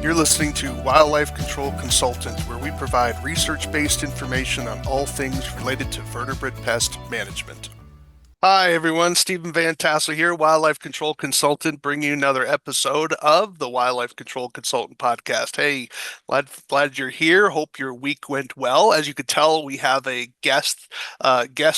You're listening to Wildlife Control Consultant, where we provide research-based information on all things related to vertebrate pest management. Hi, everyone. Stephen Van Tassel here, Wildlife Control Consultant, bringing you another episode of the Wildlife Control Consultant podcast. Hey, glad you're here. Hope your week went well. As you could tell, we have a guest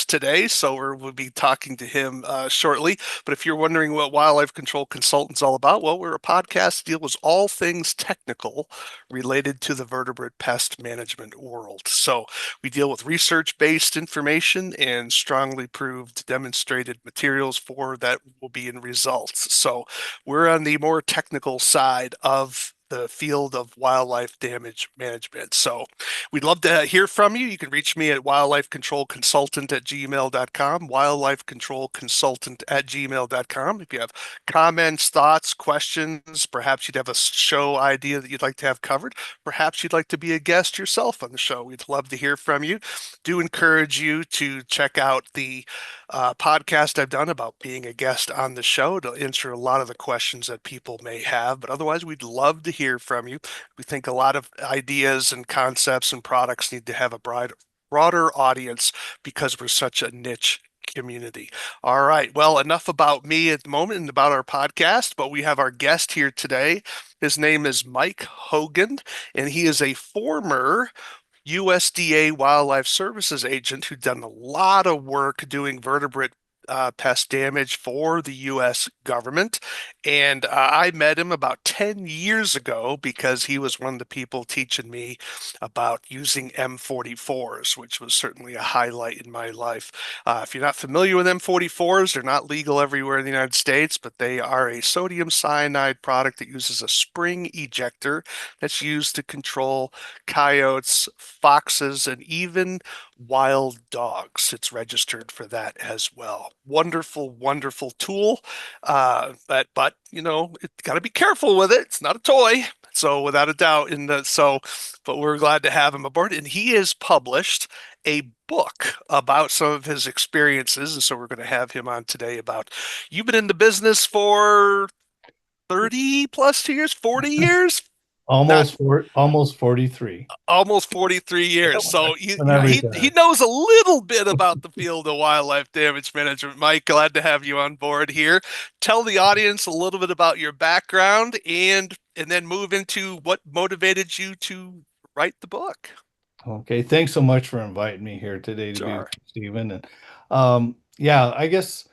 today, so we'll be talking to him shortly. But if you're wondering what Wildlife Control Consultant's all about, well, we're a podcast that deals with all things technical related to the vertebrate pest management world. So we deal with research-based information and strongly proved demonstrated materials for that will be in results. So we're on the more technical side of the field of wildlife damage management. So we'd love to hear from you. You can reach me at wildlifecontrolconsultant@gmail.com, wildlifecontrolconsultant@gmail.com. If you have comments, thoughts, questions, perhaps you'd have a show idea that you'd like to have covered. Perhaps you'd like to be a guest yourself on the show. We'd love to hear from you. Do encourage you to check out the podcast I've done about being a guest on the show to answer a lot of the questions that people may have. But otherwise, we'd love to hear from you. We think a lot of ideas and concepts and products need to have a broader audience because we're such a niche community. All right. Well, enough about me at the moment and about our podcast, but we have our guest here today. His name is Mike Hoggan, and he is a former USDA Wildlife Services agent who'd done a lot of work doing vertebrate pest damage for the U.S. government. And I met him about 10 years ago because he was one of the people teaching me about using M44s, which was certainly a highlight in my life. If you're not familiar with M44s, they're not legal everywhere in the United States, but they are a sodium cyanide product that uses a spring ejector that's used to control coyotes, foxes, and even wild dogs. It's registered for that as well. Wonderful, wonderful tool. But you know, it's got to be careful with it. It's not a toy. So without a doubt, but we're glad to have him aboard. And he has published a book about some of his experiences. And so we're going to have him on today about, you've been in the business for 30 plus years, 40 years? Not Almost 43. almost 43 years. So When I he retired. knows a little bit about the field of wildlife damage management. Mike, glad to have you on board here. Tell the audience a little bit about your background and then move into what motivated you to write the book. Okay, thanks so much for inviting me here today to be with Sure. you, Stephen. And yeah, I guess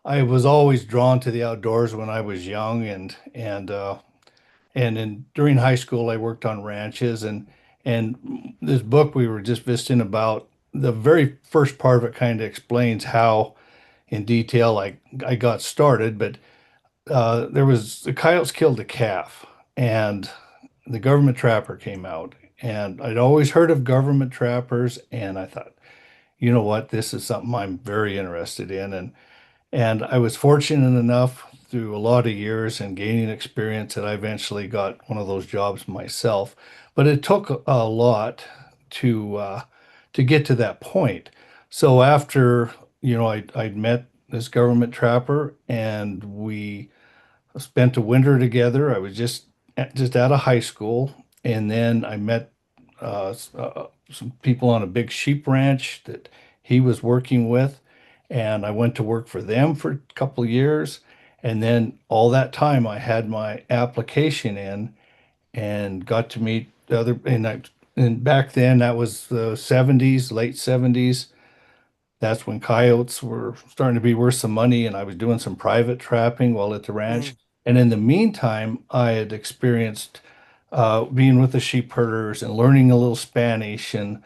I was always drawn to the outdoors when I was young, and then during high school I worked on ranches, and this book we were just visiting about, the very first part of it kind of explains how in detail I got started, but there was the coyotes killed a calf, and the government trapper came out, and I'd always heard of government trappers, and I thought, you know what, this is something I'm very interested in, and I was fortunate enough through a lot of years and gaining experience that I eventually got one of those jobs myself. But it took a lot to get to that point. So after, I'd met this government trapper, and we spent a winter together. I was just out of high school, and then I met some people on a big sheep ranch that he was working with, and I went to work for them for a couple of years. And then all that time, I had my application in and got to meet the other. And back then, that was the '70s, late '70s. That's when coyotes were starting to be worth some money, and I was doing some private trapping while at the ranch. Mm. And in the meantime, I had experienced being with the sheep herders and learning a little Spanish, and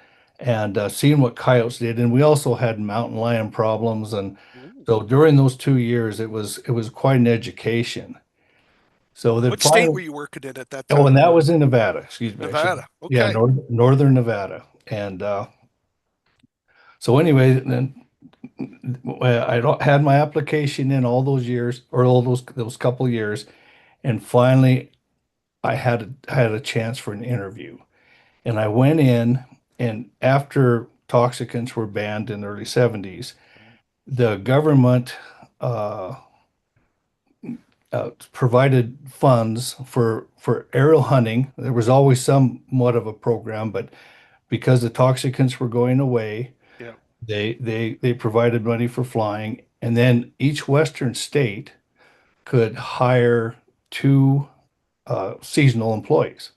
seeing what coyotes did. And we also had mountain lion problems, and Ooh. so during those 2 years, it was quite an education. So then What state finally, were you working in at that oh, and time? that was in Nevada. Excuse me, I should. Nevada. Yeah, Okay. northern Nevada, and so anyway, then had my application in all those years, or all those couple of years, and finally I had a chance for an interview. And I went in, and after toxicants were banned in the early '70s, the government uh, provided funds for aerial hunting. There was always somewhat of a program, but because the toxicants were going away, Yeah. they provided money for flying, and then each western state could hire two seasonal employees,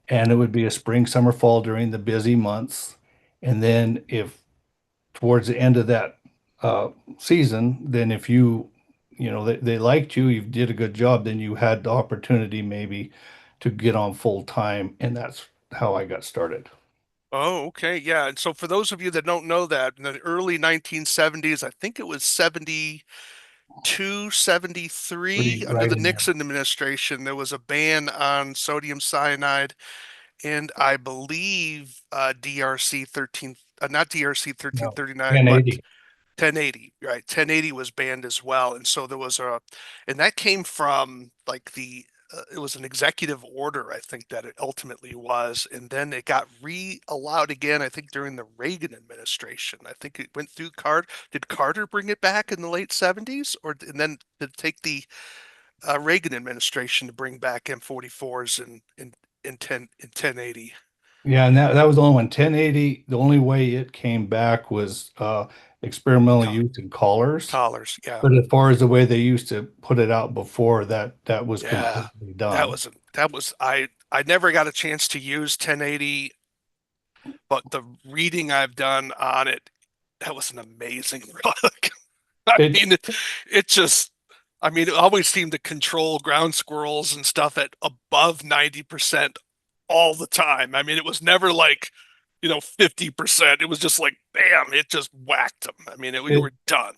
and it would be a spring, summer, fall during the busy months, and then if towards the end of that uh, season, then if they liked you, you did a good job, then you had the opportunity maybe to get on full time, and that's how I got started. Oh, okay. Yeah. And so for those of you that don't know that, in the early 1970s, I think it was 72, Pretty 73, under right the in there. Nixon administration, there was a ban on sodium cyanide, and I believe DRC 13, not DRC No, 1339, but 1080. 1080, right? 1080 was banned as well. And so there was and that came from like it was an executive order, I think that it ultimately was. And then it got re-allowed again, I think during the Reagan administration. I think it went through Carter. Did Carter bring it back in the late 70s? And then did it take the Reagan administration to bring back M44s in 1080? Yeah, and that was the only one. 1080, the only way it came back was experimental Co- use in collars. Collars, yeah. But as far as the way they used to put it out before, that was Yeah, completely done. that was I never got a chance to use 1080, but the reading I've done on it, that was an amazing product. I It mean, it just I mean, it always seemed to control ground squirrels and stuff at above 90% all the time. I mean, it was never like, 50%. It was just like, bam, it just whacked them. I mean, you it were done.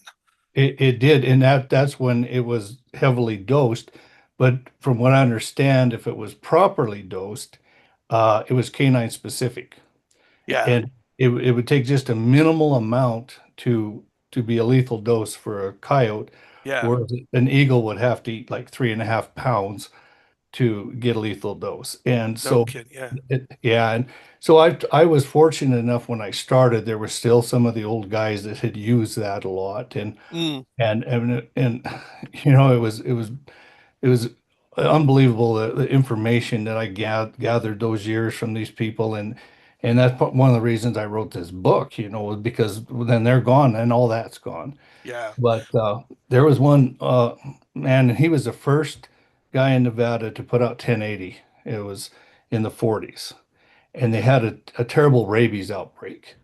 it did, and that's when it was heavily dosed. But from what I understand, if it was properly dosed, it was canine specific. Yeah, And it would take just a minimal amount to be a lethal dose for a coyote, yeah, whereas an eagle would have to eat like 3.5 pounds to get a lethal dose. And no so, kidding. Yeah. yeah, and so I was fortunate enough when I started, there were still some of the old guys that had used that a lot, Mm, and it was unbelievable the information that I gathered those years from these people, and that's one of the reasons I wrote this book, was because then they're gone and all that's gone. yeah. But there was one man, and he was the first guy in Nevada to put out 1080. It was in the 40s, and they had a terrible rabies outbreak.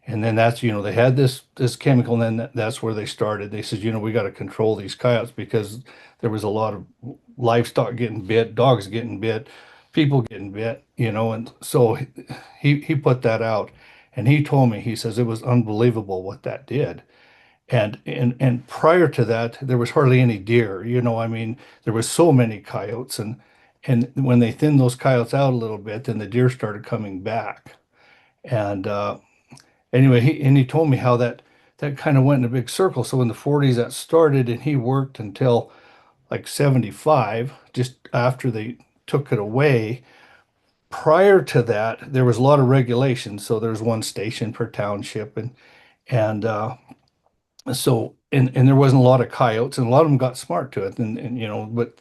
And then they had this chemical, and then that's where they started. They said, we got to control these coyotes because there was a lot of livestock getting bit, dogs getting bit, people getting bit, and so he put that out, and he told me, he says it was unbelievable what that did. And prior to that, there was hardly any deer. I mean, there was so many coyotes, and when they thinned those coyotes out a little bit, then the deer started coming back. And anyway, he told me how that kind of went in a big circle. So in the 40s that started, and he worked until like 75, just after they took it away. Prior to that, there was a lot of regulations. So there's one station per township, and and there wasn't a lot of coyotes, and a lot of them got smart to it, but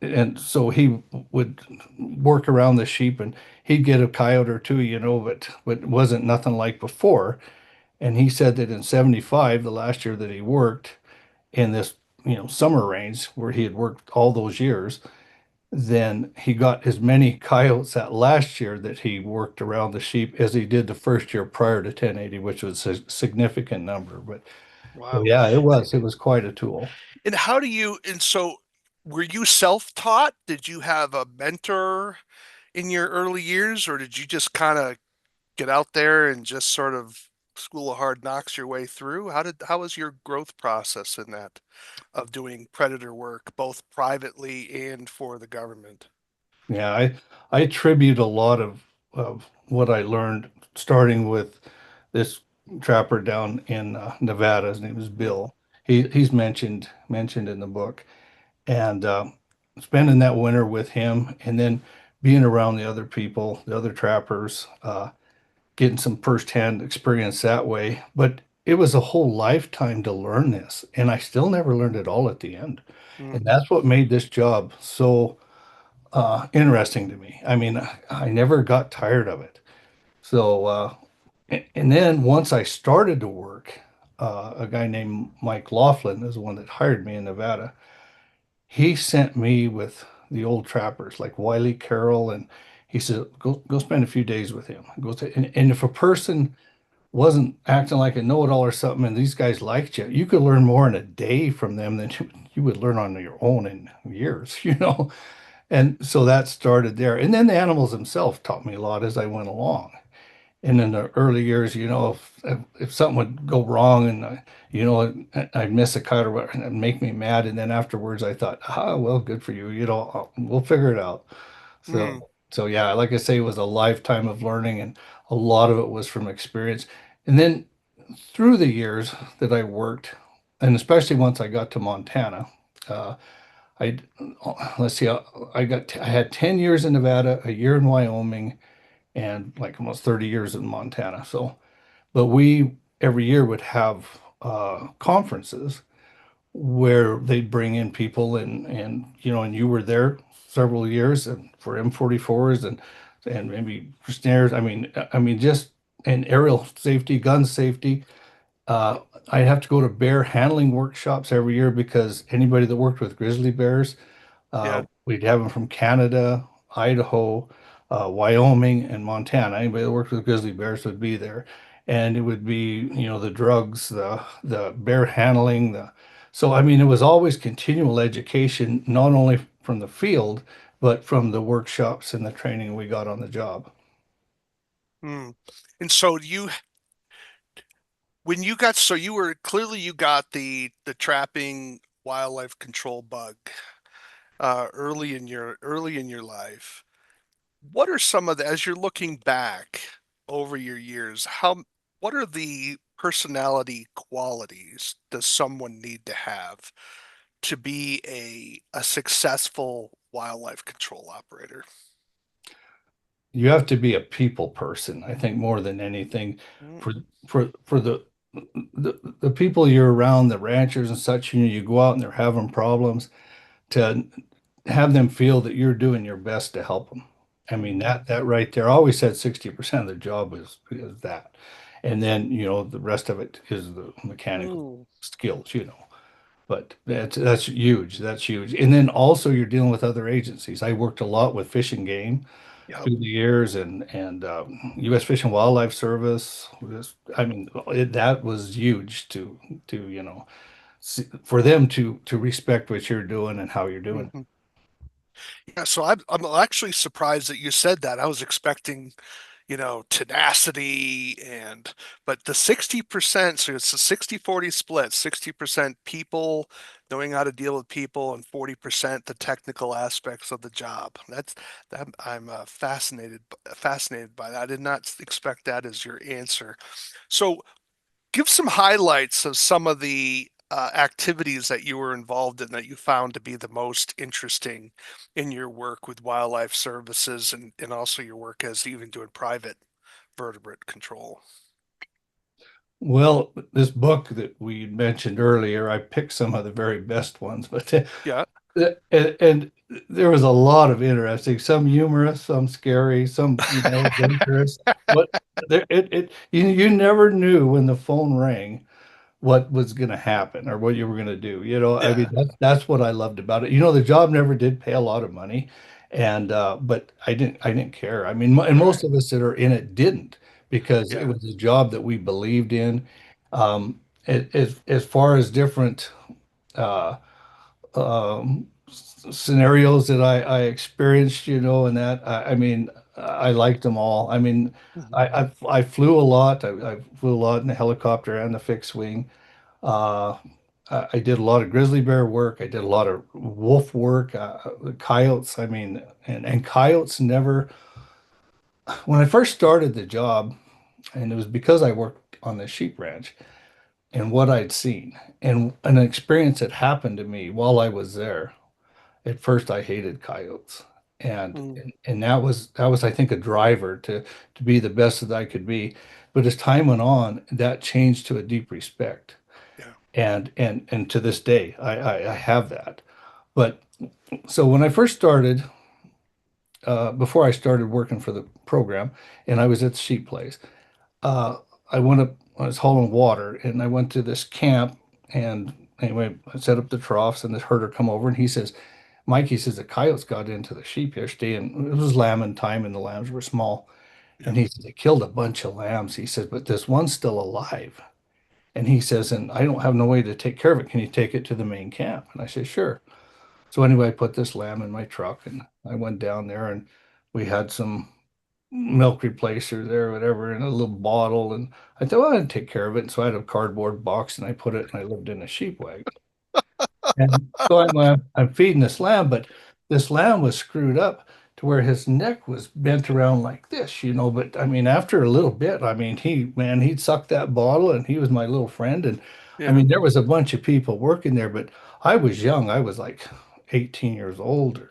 and so he would work around the sheep, and he'd get a coyote or two, but it wasn't nothing like before. And he said that in 75, the last year that he worked in this, summer range where he had worked all those years, then he got as many coyotes that last year that he worked around the sheep as he did the first year prior to 1080, which was a significant number. But so Wow. yeah, it was quite a tool. And so were you self-taught? Did you have a mentor in your early years, or did you just kind of get out there and just sort of school of hard knocks your way through? How was your growth process in that of doing predator work, both privately and for the government? Yeah, I attribute a lot of what I learned starting with this trapper down in Nevada. His name is Mm, Bill. He's mentioned in the book, and spending that winter with him, and then being around the other people, the other trappers, getting some firsthand experience that way. But it was a whole lifetime to learn this, and I still never learned it all at the end. And Mm, that's what made this job so interesting to me. I mean, I never got tired of it. So, and then once I started to work, a guy named Mike Laughlin is the one that hired me in Nevada. He sent me with the old trappers like Wiley Carroll, and he said, go spend a few days with him. And if a person wasn't acting like a know-it-all or something, and these guys liked you, you could learn more in a day from them than you would learn on your own in years, you know? And so that started there. And then the animals themselves taught me a lot as I went along. And in the early years, if something would go wrong and I'd miss a cut or whatever, and it'd make me mad. And then afterwards, I thought, well, good for you. We'll figure it out. So, mm, so yeah, like I say, it was a lifetime of learning, and a lot of it was from experience. And then through the years that I worked, and especially once I got to Montana, uh, I let's see, I had 10 years in Nevada, a year in Wyoming, and like almost 30 years in Montana. So, but we every year would have conferences where they'd bring in people, and you were there several years and for M44s and maybe for snares. I mean just and aerial safety, gun safety. Uh, I'd have to go to bear handling workshops every year because anybody that worked with grizzly bears, yeah. we'd have them from Canada, Idaho, Wyoming, and Montana. Anybody that worked with grizzly bears would be there, and it would be the drugs, the bear handling, the so I mean it was always continual education, not only from the field but from the workshops and the training we got on the job. Mm. And so when you got, so you were clearly you got the trapping wildlife control bug early in your life. What are some of the, as you're looking back over your years, what are the personality qualities does someone need to have to be a successful wildlife control operator? You have to be a people person, I think, more than anything. Mm, For the people you're around, the ranchers and such, you go out and they're having problems, to have them feel that you're doing your best to help them. I mean, mhm, that right there, I always said 60% of the job is that. And then, the rest of it is the mechanical mm, skills. But that's huge. That's huge. And then also you're dealing with other agencies. I worked a lot with Fish and Game yep. through the years, and U.S. Fish and Wildlife Service. I mean, that was huge to for them to respect what you're doing and how you're doing. Mhm. Yeah, so I'm actually surprised that you said that. I was expecting, tenacity but the 60%, so it's a 60-40 split, 60% people, knowing how to deal with people, and 40% the technical aspects of the job. I'm fascinated by that. I did not expect that as your answer. So give some highlights of some of the activities that you were involved in that you found to be the most interesting in your work with wildlife services and also your work as even doing private vertebrate control. Well, this book that we mentioned earlier, I picked some of the very best ones, but Yeah. and there was a lot of interesting, some humorous, some scary, some adventurous. But you never knew when the phone rang what was going to happen or what you were going to do. I mean, Yeah. that's what I loved about it. The job never did pay a lot of money, and but I didn't care. I mean, and most Right. of us that are in it didn't, because it Yeah. was a job that we believed in. As far as different uh, scenarios that I experienced, and that I mean, I liked them all. I mean, Mhm. I flew a lot. I flew a lot in the helicopter and the fixed wing. Uh, I did a lot of grizzly bear work. I did a lot of wolf work, coyotes. I mean, and coyotes never. When I first started the job, and it was because I worked on the sheep ranch and what I'd seen, and an experience that happened to me while I was there. At first, I hated coyotes, and Mm, and that was I think a driver to be the best that I could be. But as time went on, that changed to a deep respect, yeah. and to this day, I have that. But so when I first started, before I started working for the program, and I was at the sheep place, uh, I went up, I was hauling water, and I went to this camp, and anyway, I set up the troughs, and this herder come over, and he says, Mike, he says, the coyotes got into the sheep yesterday, and it was lambing time, and the lambs were small. Yeah. And he said, they killed a bunch of lambs. He says, but this one's still alive. And he says, and I don't have no way to take care of it. Can you take it to the main camp? And I said, sure. So anyway, I put this lamb in my truck, and I went down there, and we had some milk replacer there, whatever, in a little bottle. And I thought, well, I'd take care of it. And so I had a cardboard box, and I put it, and I lived in a sheep wagon. And so I'm feeding this lamb, but this lamb was screwed up to where his neck was bent around like this, you know. But I mean, after a little bit, I mean, he'd sucked that bottle, and he was my little friend. And I Yeah. mean, there was a bunch of people working there, but I was young. I was like 18 years older,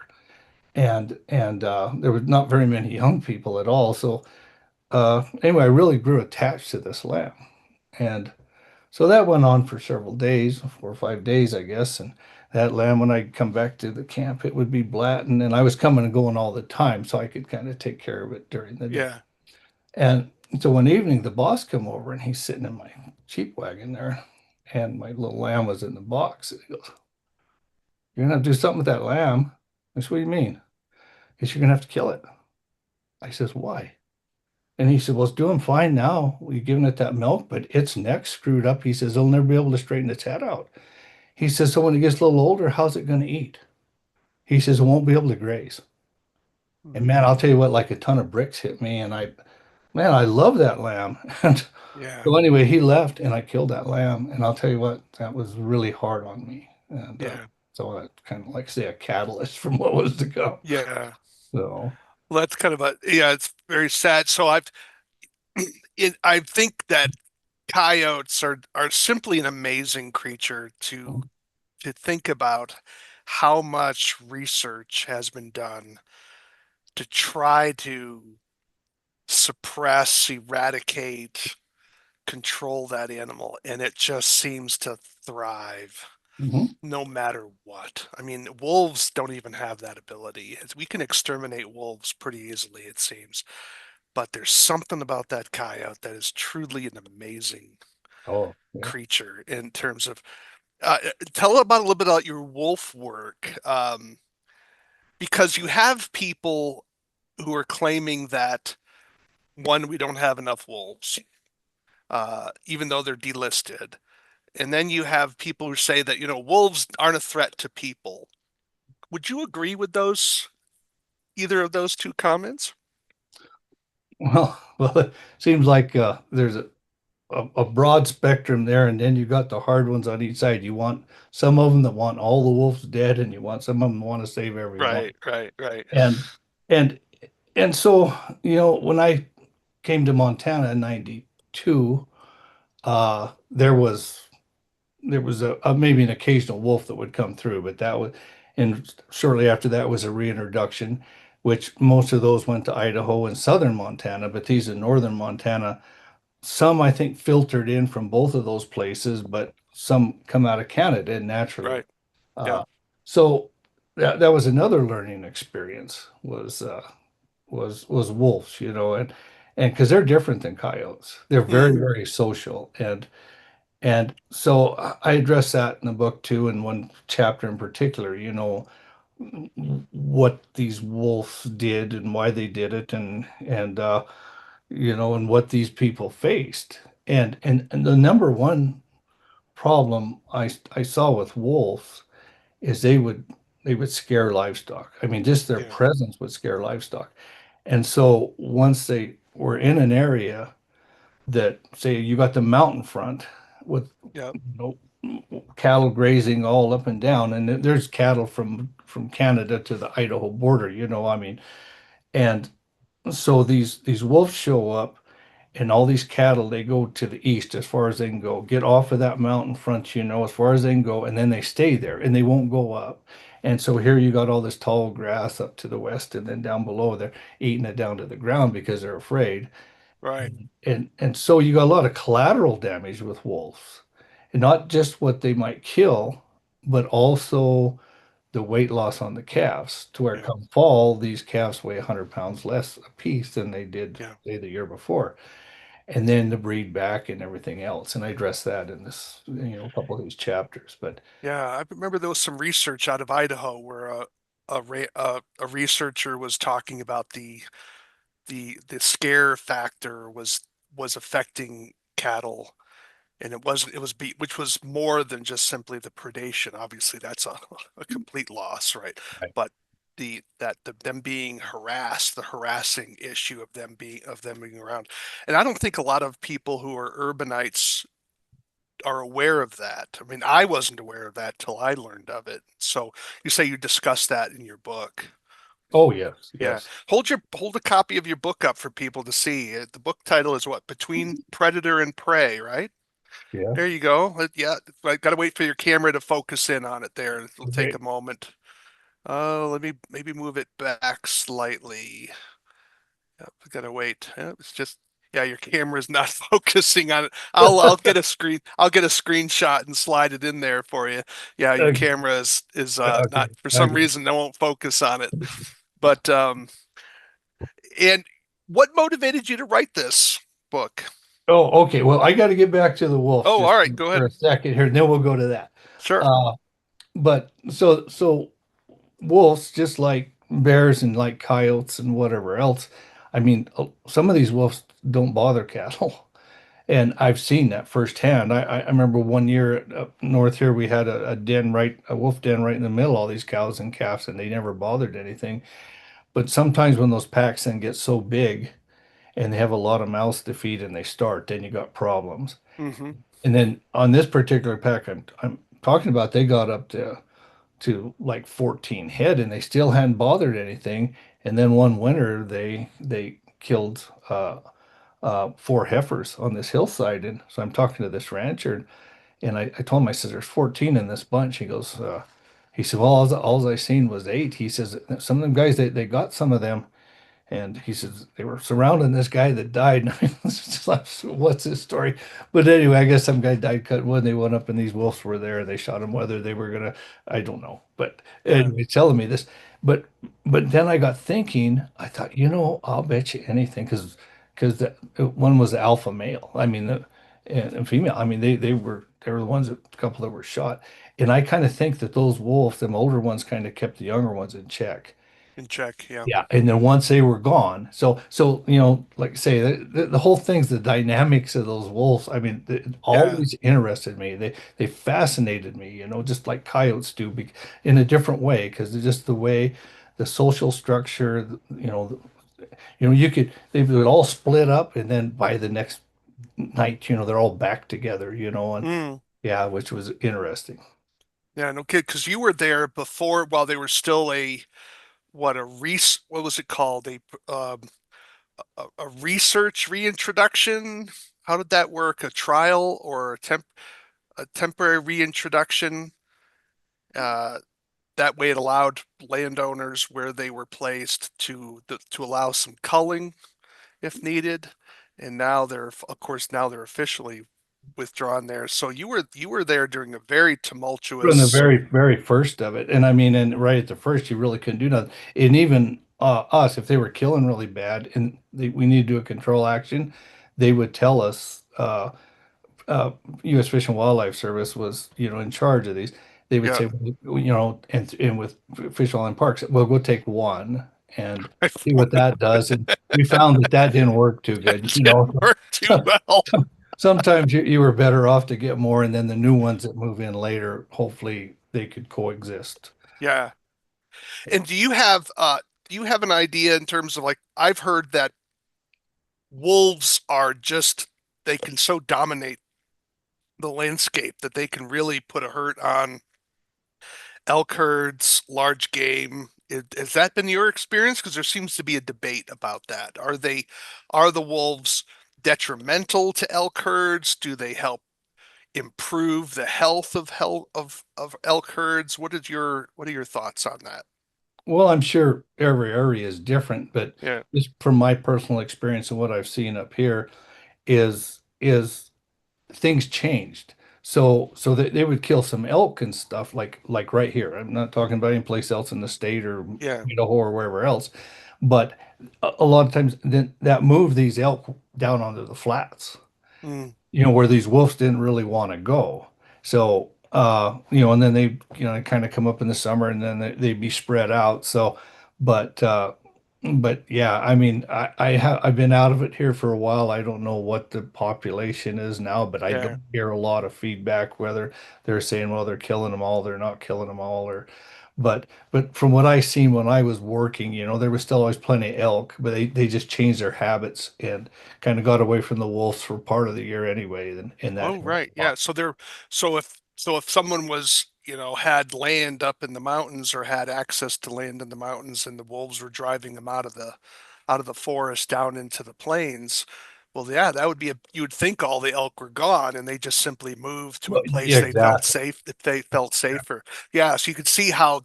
and there was not very many young people at all. So anyway, I really grew attached to this lamb, and so that went on for several days, 4 or 5 days, I guess. And that lamb, when I come back to the camp, it would be blatting. And I was coming and going all the time, so I could kind of take care of it during the day. Yeah. And so one evening, the boss come over, and he's sitting in my sheep wagon there, and my little lamb was in the box. And he goes, "You're gonna have to do something with that lamb." I said, "What do you mean?" He said, "You're gonna have to kill it." I says, "Why?" And he said, "Well, it's doing fine now. We've given it that milk, but its neck's screwed up." He says, "It'll never be able to straighten its head out." He says, "So when it gets a little older, how's it going to eat?" He says, "It won't be able to graze." And Mm, man, I'll tell you what, like a ton of bricks hit me. And man, I love that lamb. And yeah. so anyway, he left, and I killed that lamb. And I'll tell you what, that was really hard on me. And Yeah. so that kind of like say a catalyst from what was to come. Yeah. So, Well, that's kind of a, yeah, it's very sad. So I think that coyotes are simply an amazing creature to think about how much research has been done to try to suppress, eradicate, control that animal, and it just seems to thrive mhm. no matter what. I mean, wolves don't even have that ability. We can exterminate wolves pretty easily, it seems, but there's something about that coyote that is truly an amazing Oh, yeah. creature in terms of tell about a little bit about your wolf work, because you have people who are claiming that one, we don't have enough wolves, even though they're delisted. And then you have people who say that, wolves aren't a threat to people. Would you agree with either of those two comments? Well, it seems like there's a broad spectrum there, and then you got the hard ones on each side. You want some of them that want all the wolves dead, and you want some of them that want to save everyone. Right, right, right. And and and so, when I came to Montana in '92, there was a maybe an occasional wolf that would come through, but and shortly after that was a reintroduction, which most of those went to Idaho and southern Montana, but these in northern Montana, some I think filtered in from both of those places, but some come out of Canada naturally. Right. Yeah. Uh, so that was another learning experience was wolves, and because they're different than coyotes, they're very, Hmm. very social, and so I address that in the book too, in one chapter in particular, what these wolves did and why they did it, and what these people faced. And the number one problem I saw with wolves is they would scare livestock. I mean, just their Yeah. presence would scare livestock. And so once they were in an area that, say, you got the mountain front with Yeah. cattle grazing all up and down, and there's cattle from Canada to the Idaho border, I mean, and so these wolves show up, and all these cattle, they go to the east as far as they can go, get off of that mountain front, as far as they can go, and then they stay there and they won't go up. And so here you got all this tall grass up to the west, and then down below they're eating it down to the ground because they're afraid. Right. And so you got a lot of collateral damage with wolves, and not just what they might kill, but also the weight loss on the calves. To where Yeah. come fall, these calves weigh 100 pounds less a piece than they did, Yeah. say, the year before. And then the breed back and everything else. And I address that in this, a couple of these chapters. But Yeah. I remember there was some research out of Idaho where a researcher was talking about the scare factor was affecting cattle, and which was more than just simply the predation. Obviously, that's a complete loss, right? right. But them being harassed, the harassing issue of them being around, and I don't think a lot of people who are urbanites are aware of that. I mean, I wasn't aware of that till I learned of it. So you say you discuss that in your book. Oh, yes, Yeah. yes. Hold a copy of your book up for people to see. The book title is what? Between Predator and Prey, right? Yeah. There you go. Yeah, I gotta wait for your camera to focus in on it there. It'll take Okay. a moment. Let me maybe move it back slightly. Yep, we gotta wait. It's just yeah, your camera's not focusing on it. I'll get a screenshot and slide it in there for you. Yeah, your Okay. camera is Okay. not for some Okay. reason, I won't focus on it. But and what motivated you to write this book? Oh, okay. Well, I got to get back to the wolves Oh, just all right, go for ahead. a second here, and then we'll go to that. Sure. Uh, but so wolves, just like bears and like coyotes and whatever else, I mean, some of these wolves don't bother cattle. And I've seen that firsthand. I remember one year up north here, we had a wolf den right in the middle, all these cows and calves, and they never bothered anything. But sometimes when those packs then get so big and they have a lot of mouths to feed and they start, then you got problems. Mm-hmm. And then on this particular pack I'm talking about, they got up to like 14 head and they still hadn't bothered anything. And then one winter they killed four heifers on this hillside. And so I'm talking to this rancher, and I told him, I said, there's 14 in this bunch. He said, well, all I seen was eight. He says, some of them guys, they got some of them. And he says they were surrounding this guy that died. And I mean, what's his story? But anyway, I guess some guy died cutting wood. They went up and these wolves were there. They shot him. Whether they were gonna, I don't know. But Yeah. anyway, telling me this. But but then I got thinking. I thought, I'll bet you anything because one was the alpha male. I mean, and female. I mean, they were the ones a couple that were shot. And I kind of think that those wolves, them older ones, kind of kept the younger ones in check. In check. Yeah. Yeah, and then once they were gone, so like I say, the whole thing's the dynamics of those wolves. I mean, it Yeah. always interested me. They fascinated me, just like coyotes do, in a different way, because it's just the way the social structure, they would all split up, and then by the next night, they're all back together, and Mm. yeah, which was interesting. Yeah. No kid, because you were there before while they were still what was it called? A research reintroduction? How did that work? A trial or a temporary reintroduction? Uh, that way it allowed landowners where they were placed to allow some culling if needed. And now of course, now they're officially withdrawn there. So you were there during a very From the tumultuous. very, very first of it. And I mean, and right at the first, you really couldn't do nothing. And even us, if they were killing really bad and we need to do a control action, they would tell us, uh, U.S. Fish and Wildlife Service was, in charge of these. They would Yeah. say, and with Fish and Wildlife Parks, well, go take one and see what that does. And we found that didn't work too It good, didn't work too well. Sometimes you were better off to get more, and then the new ones that move in later, hopefully they could coexist. Yeah. And do you have an idea in terms of like I've heard that wolves are just they can so dominate the landscape that they can really put a hurt on elk herds, large game. Has that been your experience? Because there seems to be a debate about that. Are the wolves detrimental to elk herds? Do they help, improve the health of elk herds? What are your thoughts on that? Well, I'm sure every area is different, but Yeah, just from my personal experience and what I've seen up here is things changed. So they would kill some elk and stuff like right here. I'm not talking about any place else in the state or yeah, Idaho or wherever else, but a lot of times then that moved these elk down onto the flats, mm, where these wolves didn't really want to go. So, and then they, kind of come up in the summer and then they'd be spread out. So, but, uh, but yeah, I mean, I've been out of it here for a while. I don't know what the population is now, but I yeah. don't hear a lot of feedback whether they're saying, well, they're killing them all, they're not killing them all, but from what I seen when I was working, there was still always plenty of elk, but they just changed their habits and kind of got away from the wolves for part of the year anyway, in that Oh, area. right. Yeah. So if someone was, had land up in the mountains or had access to land in the mountains and the wolves were driving them out of the forest down into the plains, well, yeah, that would be you would think all the elk were gone and they just simply moved to a Well, yeah, place they felt exactly. safe, if they felt safer. Yeah, so you could see how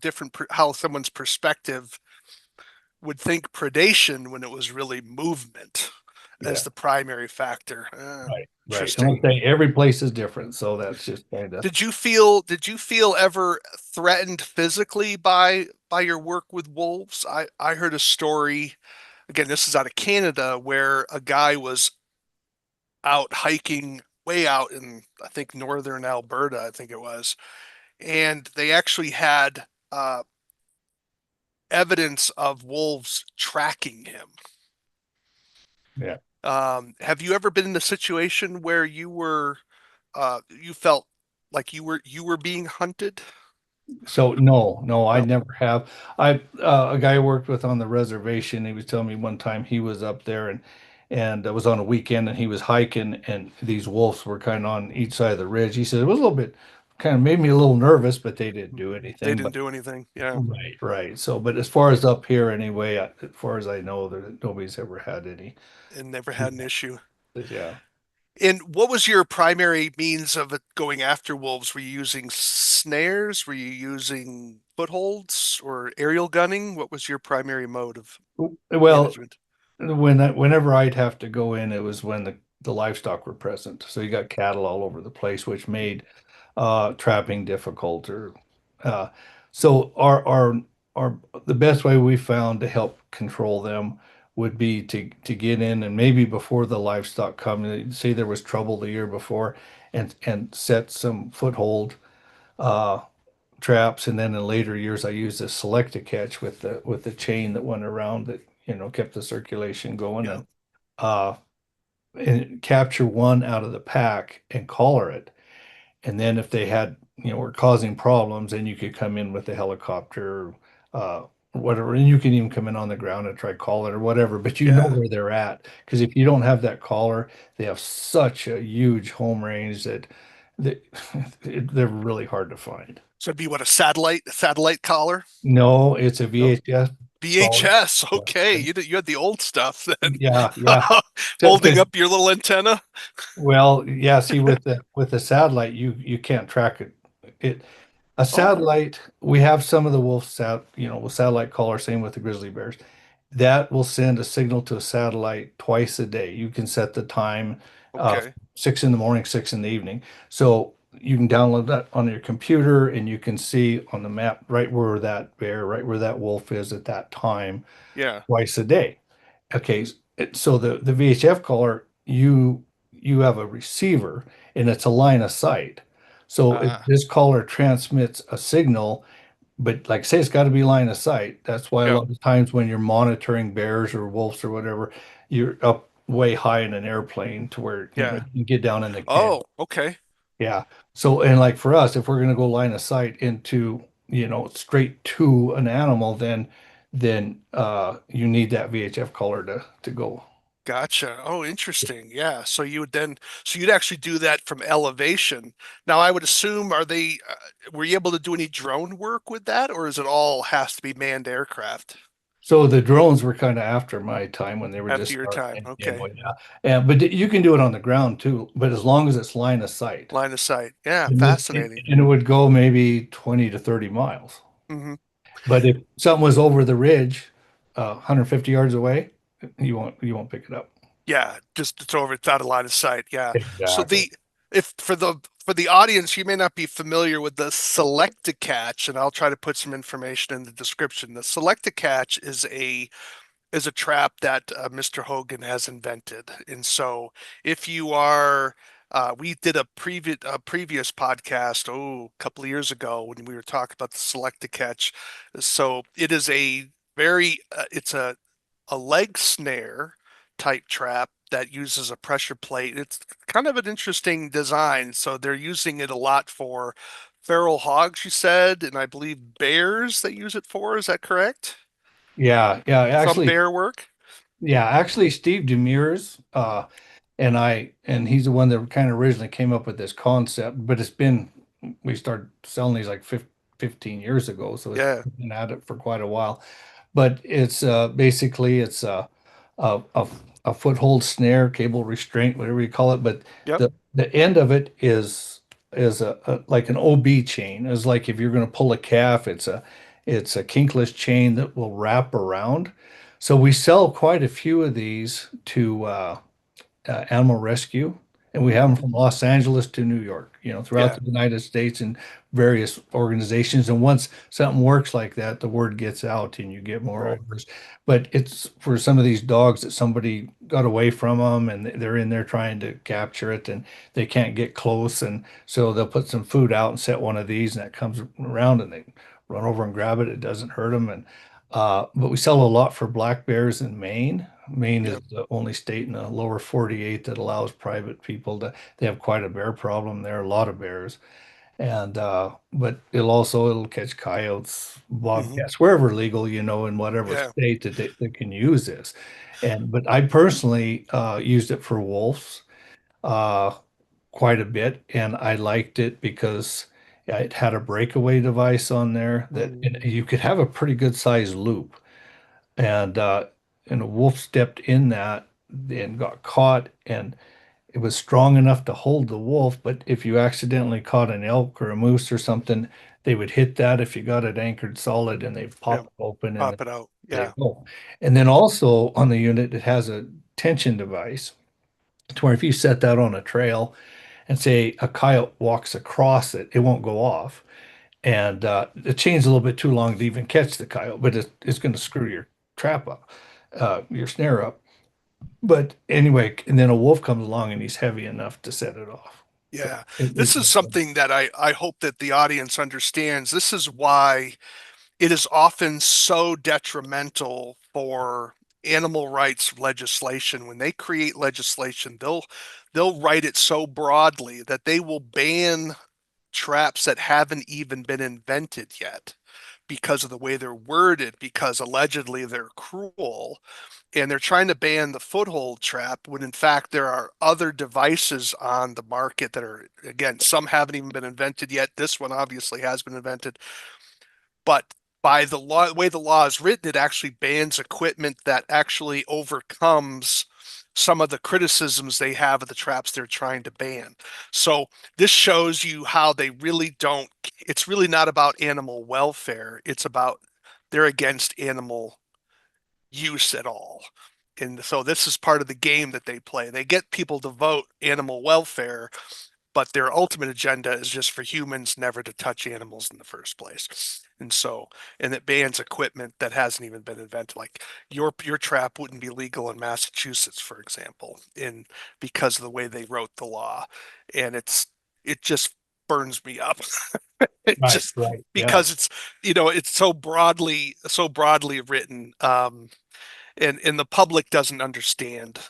someone's perspective would think predation when it was really movement as Yeah, the primary factor. right. And like Interesting. I say, every place is different, so that's just kind of. Did you feel ever threatened physically by your work with wolves? I heard a story, again, this is out of Canada, where a guy was out hiking way out in, I think, northern Alberta, I think it was, and they actually had evidence of wolves tracking him. Yeah. Have you ever been in a situation where you felt like you were being hunted? So no, I No. never have. A guy I worked with on the reservation, he was telling me one time he was up there and it was on a weekend and he was hiking and these wolves were kind of on each side of the ridge. He said it was a little bit kind of made me a little nervous, but they didn't do They anything. didn't But do anything. Yeah. right, right. So, but as far as up here anyway, as far as I know, nobody's ever had any. And never had an issue. Yeah. And what was your primary means of going after wolves? Were you using snares? Were you using footholds or aerial gunning? What was your primary mode of Well, management? whenever I'd have to go in, it was when the livestock were present. So you got cattle all over the place, which made trapping difficult. Or uh, so our the best way we found to help control them would be to get in and maybe before the livestock come, say there was trouble the year before, and set some foothold uh, traps, and then in later years I used a select a catch with the chain that went around that kept the circulation going Yeah. uh and capture one out of the pack and collar it, and then if they had were causing problems, then you could come in with a helicopter uh whatever, and you can even come in on the ground and try call it or whatever, but you know Yeah. where they're at, because if you don't have that collar, they have such a huge home range that they're really hard to find. So it'd be what, a satellite collar? No, it's a No. VHS collar. VHS. Yeah, Okay. You had the old stuff then. yeah, yeah. Holding Because up your little antenna. well, yeah. See, with the satellite, you can't track it. It A Oh, satellite. We have some of the with satellite collar. Same with the grizzly bears. That will send a signal to a satellite twice a day. You can set the time, uh, okay. 6 in the morning, 6 in the evening. So you can download that on your computer, and you can see on the map right where that bear, right where that wolf is at that time, Yeah. twice a day. Okay, so the VHF caller, you have a receiver and it's a line of sight. So Uh, this caller transmits a signal, but like say it's got to be line of sight. That's why a yeah. lot of times when you're monitoring bears or wolves or whatever, you're up way high in an airplane to where Yeah. you can get down in the can. Oh, okay. Yeah. So, and like for us, if we're going to go line of sight into, straight to an animal, then you need that VHF color to go. Gotcha. Oh, interesting. Yeah. So you'd actually do that from elevation. Now, I would assume, were you able to do any drone work with that, or is it all has to be manned aircraft? So the drones were kind of after my time when they were after just your time. starting, Okay. yeah. And but you can do it on the ground too, but as long as it's line of sight. Line of sight. Yeah, And fascinating. it would go maybe 20 to 30 miles. Hmm. But if something was over the ridge, 150 yards away, you won't pick it up. Yeah, just it's over, it's out of line of sight. Yeah. So Exactly. the if for the audience, you may not be familiar with the select a catch, and I'll try to put some information in the description. The select a catch is a trap that Mr. Hogan has invented. And so if you are we did a previous podcast, a couple of years ago when we were talking about the select a catch. So it is a very it's a leg snare type trap that uses a pressure plate. It's kind of an interesting design. So they're using it a lot for feral hogs, you said, and I believe bears they use it for. Is that correct? Yeah, yeah. Some bear work? Actually, Steve Demers, and he's the one that kind of originally came up with this concept. But we started selling these like 15 years ago, so it's Yeah. been at it for quite a while. But it's basically it's a a foothold snare, cable restraint, whatever you call it. But Yep. the end of it is like an OB chain. It's like if you're going to pull a calf, it's a kinkless chain that will wrap around. So we sell quite a few of these to animal rescue, and we have them Hmm. from Los Angeles to New York, throughout Yeah. the United States and various organizations. And once something works like that, the word gets out and you get more Right. orders. But it's for some of these dogs that somebody got away from them and they're in there trying to capture it and they can't get close. And so they'll put some food out and set one of these and that comes around and they run over and grab it. It doesn't hurt them. But we sell a lot for black bears in Maine. Maine is Yep. the only state in the lower 48 that allows private people they have quite a bear problem there, a lot of bears. And but it'll catch coyotes, Hmm. bobcats, wherever legal, in whatever Yeah. state that they can use this. But I personally used it for wolves uh quite a bit, and I liked it because it had a breakaway device on there that and Mm. you could have a pretty good sized loop and a wolf stepped in that and got caught and it was strong enough to hold the wolf, but if you accidentally caught an elk or a moose or something, they would hit that if you got it anchored solid and they Yeah. pop it open and Pop it out. there you Yeah. go. And then also on the unit it has a tension device to where if you set that on a trail and say a coyote walks across it, it won't go off. And the chain's a little bit too long to even catch the coyote, but it's going to screw your trap up, your snare up. But anyway, and then a wolf comes along and he's heavy enough to set it off. So Yeah. it This is something that I hope that the audience understands. This is why it is often so detrimental for animal rights legislation. When they create legislation, they'll write it so broadly that they will ban traps that haven't even been invented yet because of the way they're worded, because allegedly they're cruel. And they're trying to ban the foothold trap when in fact there are other devices on the market that are, again, some haven't even been invented yet. This one obviously has been invented, but by the law, the way the law is written, it actually bans equipment that actually overcomes some of the criticisms they have of the traps they're trying to ban. So this shows you how they really don't, it's really not about animal welfare. It's about they're against animal use at all. And so this is part of the game that they play. They get people to vote animal welfare, but their ultimate agenda is just for humans never to touch animals in the first place. And so, and it bans equipment that hasn't even been invented. Like your trap wouldn't be legal in Massachusetts, for example, in because of the way they wrote the law. And it just burns me up. It right, just right, yeah, because it's it's so broadly written. And the public doesn't understand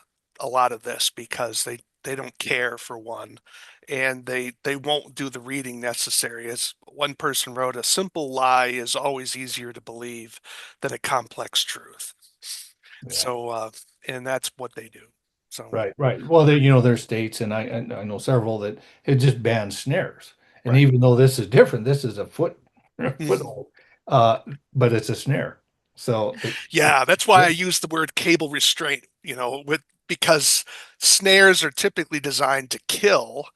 a lot of this because they don't care for one, and they won't do the reading necessary. As one person wrote, a simple lie is always easier to believe than a complex truth. yeah, So and that's what they do. So right, right. Well, there's states, and I know several that it just bans snares. And right. even though this is different, this is a Mhm. foothold, uh, but it's a snare. So Yeah, that's why I use the word cable restraint, because snares are typically designed to kill,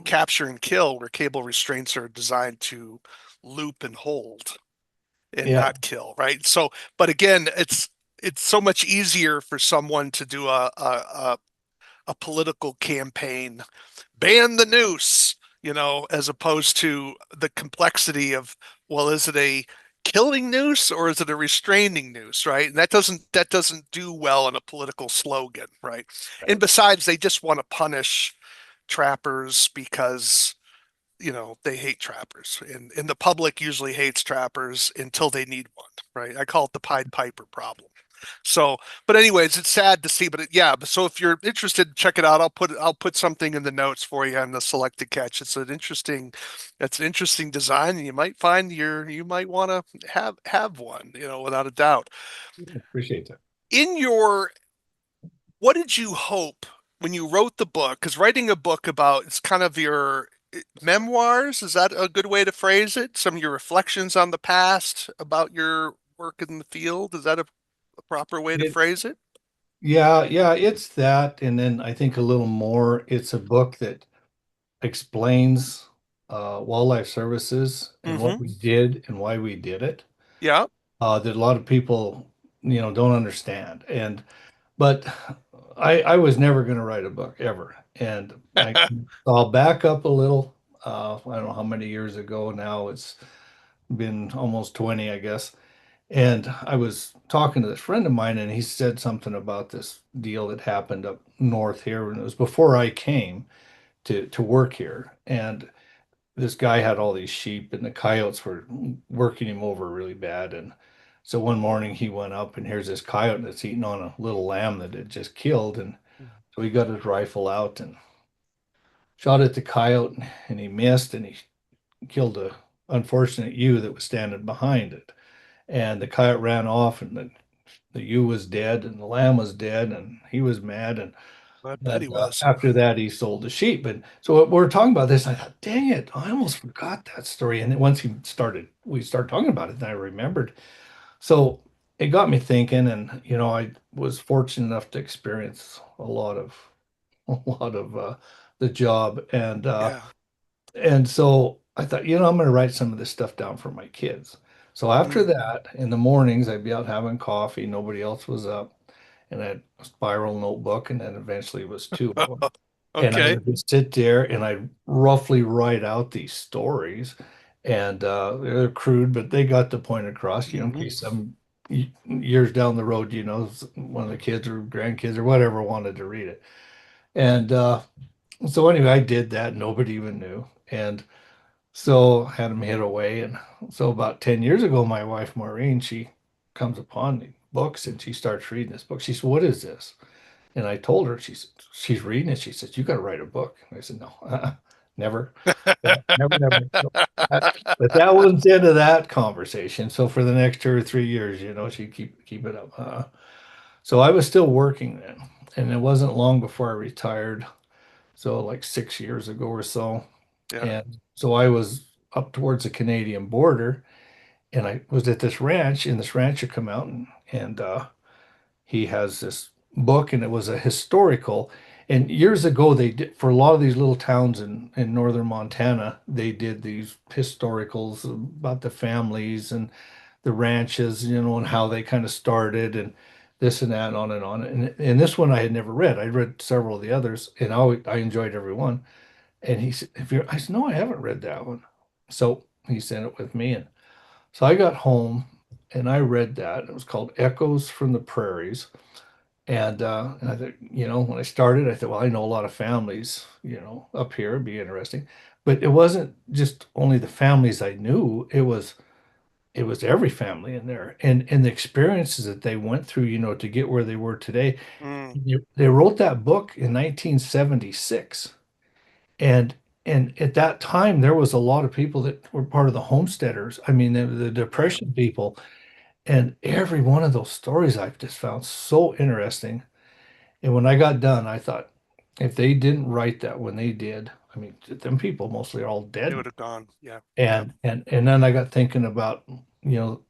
capture and kill, where cable restraints are designed to loop and hold and yeah, not kill, right? So, but again, it's so much easier for someone to do a political campaign, ban the noose, as opposed to the complexity of, well, is it a killing noose or is it a restraining noose, right? And that doesn't do well in a political slogan, right? And right. besides, they just want to punish trappers because they hate trappers, and the public usually hates trappers until they need one, right? I call it the Pied Piper problem. So, but anyways, it's sad to see, but yeah. So if you're interested, check it out. I'll put something in the notes for you on the selected catch. That's an interesting design, and you might find you might want to have one, without a doubt. Appreciate that. In your What did you hope when you wrote the book? Because writing a book about it's kind of your memoirs, is that a good way to phrase it? Some of your reflections on the past about your work in the field. Is that a proper way to It, phrase it? yeah, yeah, it's that. And then I think a little more, it's a book that explains wildlife services and what Mm-hmm. we did and why we did it. Yeah. That a lot of people, don't understand. But I was never going to write a book ever. And I'll back up a little. I don't know how many years ago now. It's been almost 20, I guess. And I was talking to this friend of mine, and he said something about this deal that happened up north here, and it was before I came to work here. And this guy had all these sheep, and the coyotes were working him over really bad. And so one morning he went up, and here's this coyote that's eating on a little lamb that had just killed. And so he got his rifle out and shot at the coyote, and he missed, and he killed a unfortunate ewe that was standing behind it. And the coyote ran off, and the ewe was dead, and the lamb was dead, and he was mad. And I bet he was. after that, he sold the sheep. And so we were talking about this. And I thought, dang it, I almost forgot that story. And then once we started talking about it, and I remembered. So it got me thinking. And I was fortunate enough to experience a lot of the job. Yeah. And so I thought, I'm going to write some of this stuff down for my kids. So after Hmm. that, in the mornings, I'd be out having coffee. Nobody else was up. And I had a spiral notebook, and then eventually it was two of them. And I Okay. would just sit there and I roughly write out these stories. And they're crude, but they got the point across, in Hmm. case some years down the road, one of the kids or grandkids or whatever wanted to read it. And so anyway, I did that. Nobody even knew. And so had them hid away. And so about 10 years ago, my wife Maureen, she comes upon the books and she starts reading this book. She said, "What is this?" And I told her, she's reading it. She says, "You got to write a book." And I said, "No, never, never, never." No. But that was the end of that conversation. So for the next 2 or 3 years, she'd keep it up. So I was still working then. And it wasn't long before I retired. So like 6 years ago or so. Yeah. And so I was up towards the Canadian border, and I was at this ranch, and this rancher come out, and he has this book, and it was a historical. And years ago, they did for a lot of these little towns in northern Montana, they did these historicals about the families and the ranches, and how they kind of started and this and that and on and on. And this one I had never read. I read several of the others, and I enjoyed every one. And he said, "If you're," I said, "No, I haven't read that one." So he sent it with me, and so I got home and I read that. It was called Echoes from the Prairies. And I thought, when I started, I thought, well, I know a lot of families, up here, it'd be interesting. But it wasn't just only the families I knew, it was every family in there. And the experiences that they went through, to get where they were today. Mm. They wrote that book in 1976. And and at that time, there was a lot of people that were part of the homesteaders. I mean, the Yeah. Depression people. And every one of those stories I've just found so interesting. And when I got done, I thought, if they didn't write that when they did, I mean, them people mostly are all They dead. would have gone. Yeah. Yeah. And then I got thinking about, you know,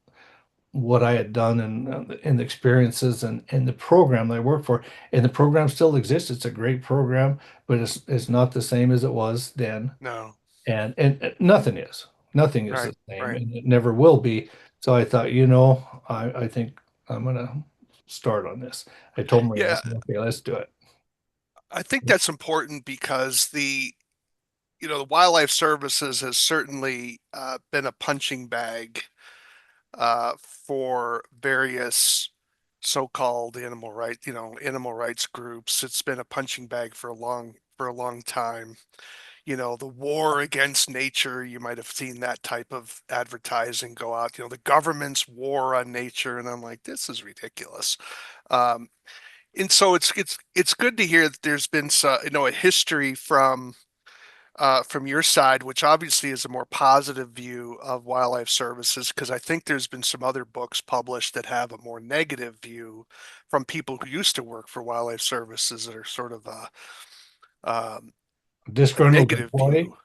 what I had done and the experiences and the program that I worked for. And the program still exists. It's a great program, but it's not the same as it was then. No. And nothing is. Nothing is Right. the same, Right. and it never will be. So I thought, I think I'm gonna start on this. I told Maria, I Yeah, said, okay, let's do it. I think that's important because the Wildlife Services has certainly been a punching bag for various so-called animal rights groups. It's been a punching bag for a long time. The war against nature, you might have seen that type of advertising go out, the government's war on nature, and I'm like, this is ridiculous. Um, and so it's good to hear that there's been a history from your side, which obviously is a more positive view of wildlife services, because I think there's been some other books published that have a more negative view from people who used to work for wildlife services that are sort of a Disgruntled negative employee, view.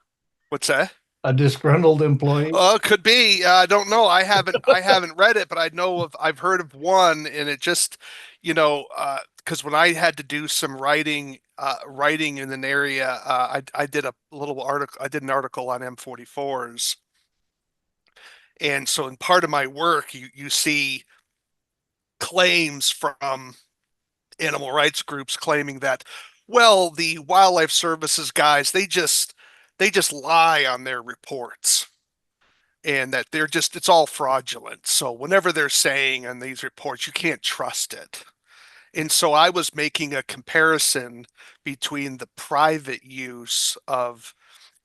What's that? a disgruntled employee. Could be. I don't know. I haven't read it, but I've heard of one, and it just, because when I had to do some writing in an area, I did a little article. I did an article on M44s, and so in part of my work, you see claims from animal rights groups claiming that, well, the wildlife services guys, they just lie on their reports, and that it's all fraudulent. So whenever they're saying on these reports, you can't trust it. And so I was making a comparison between the private use of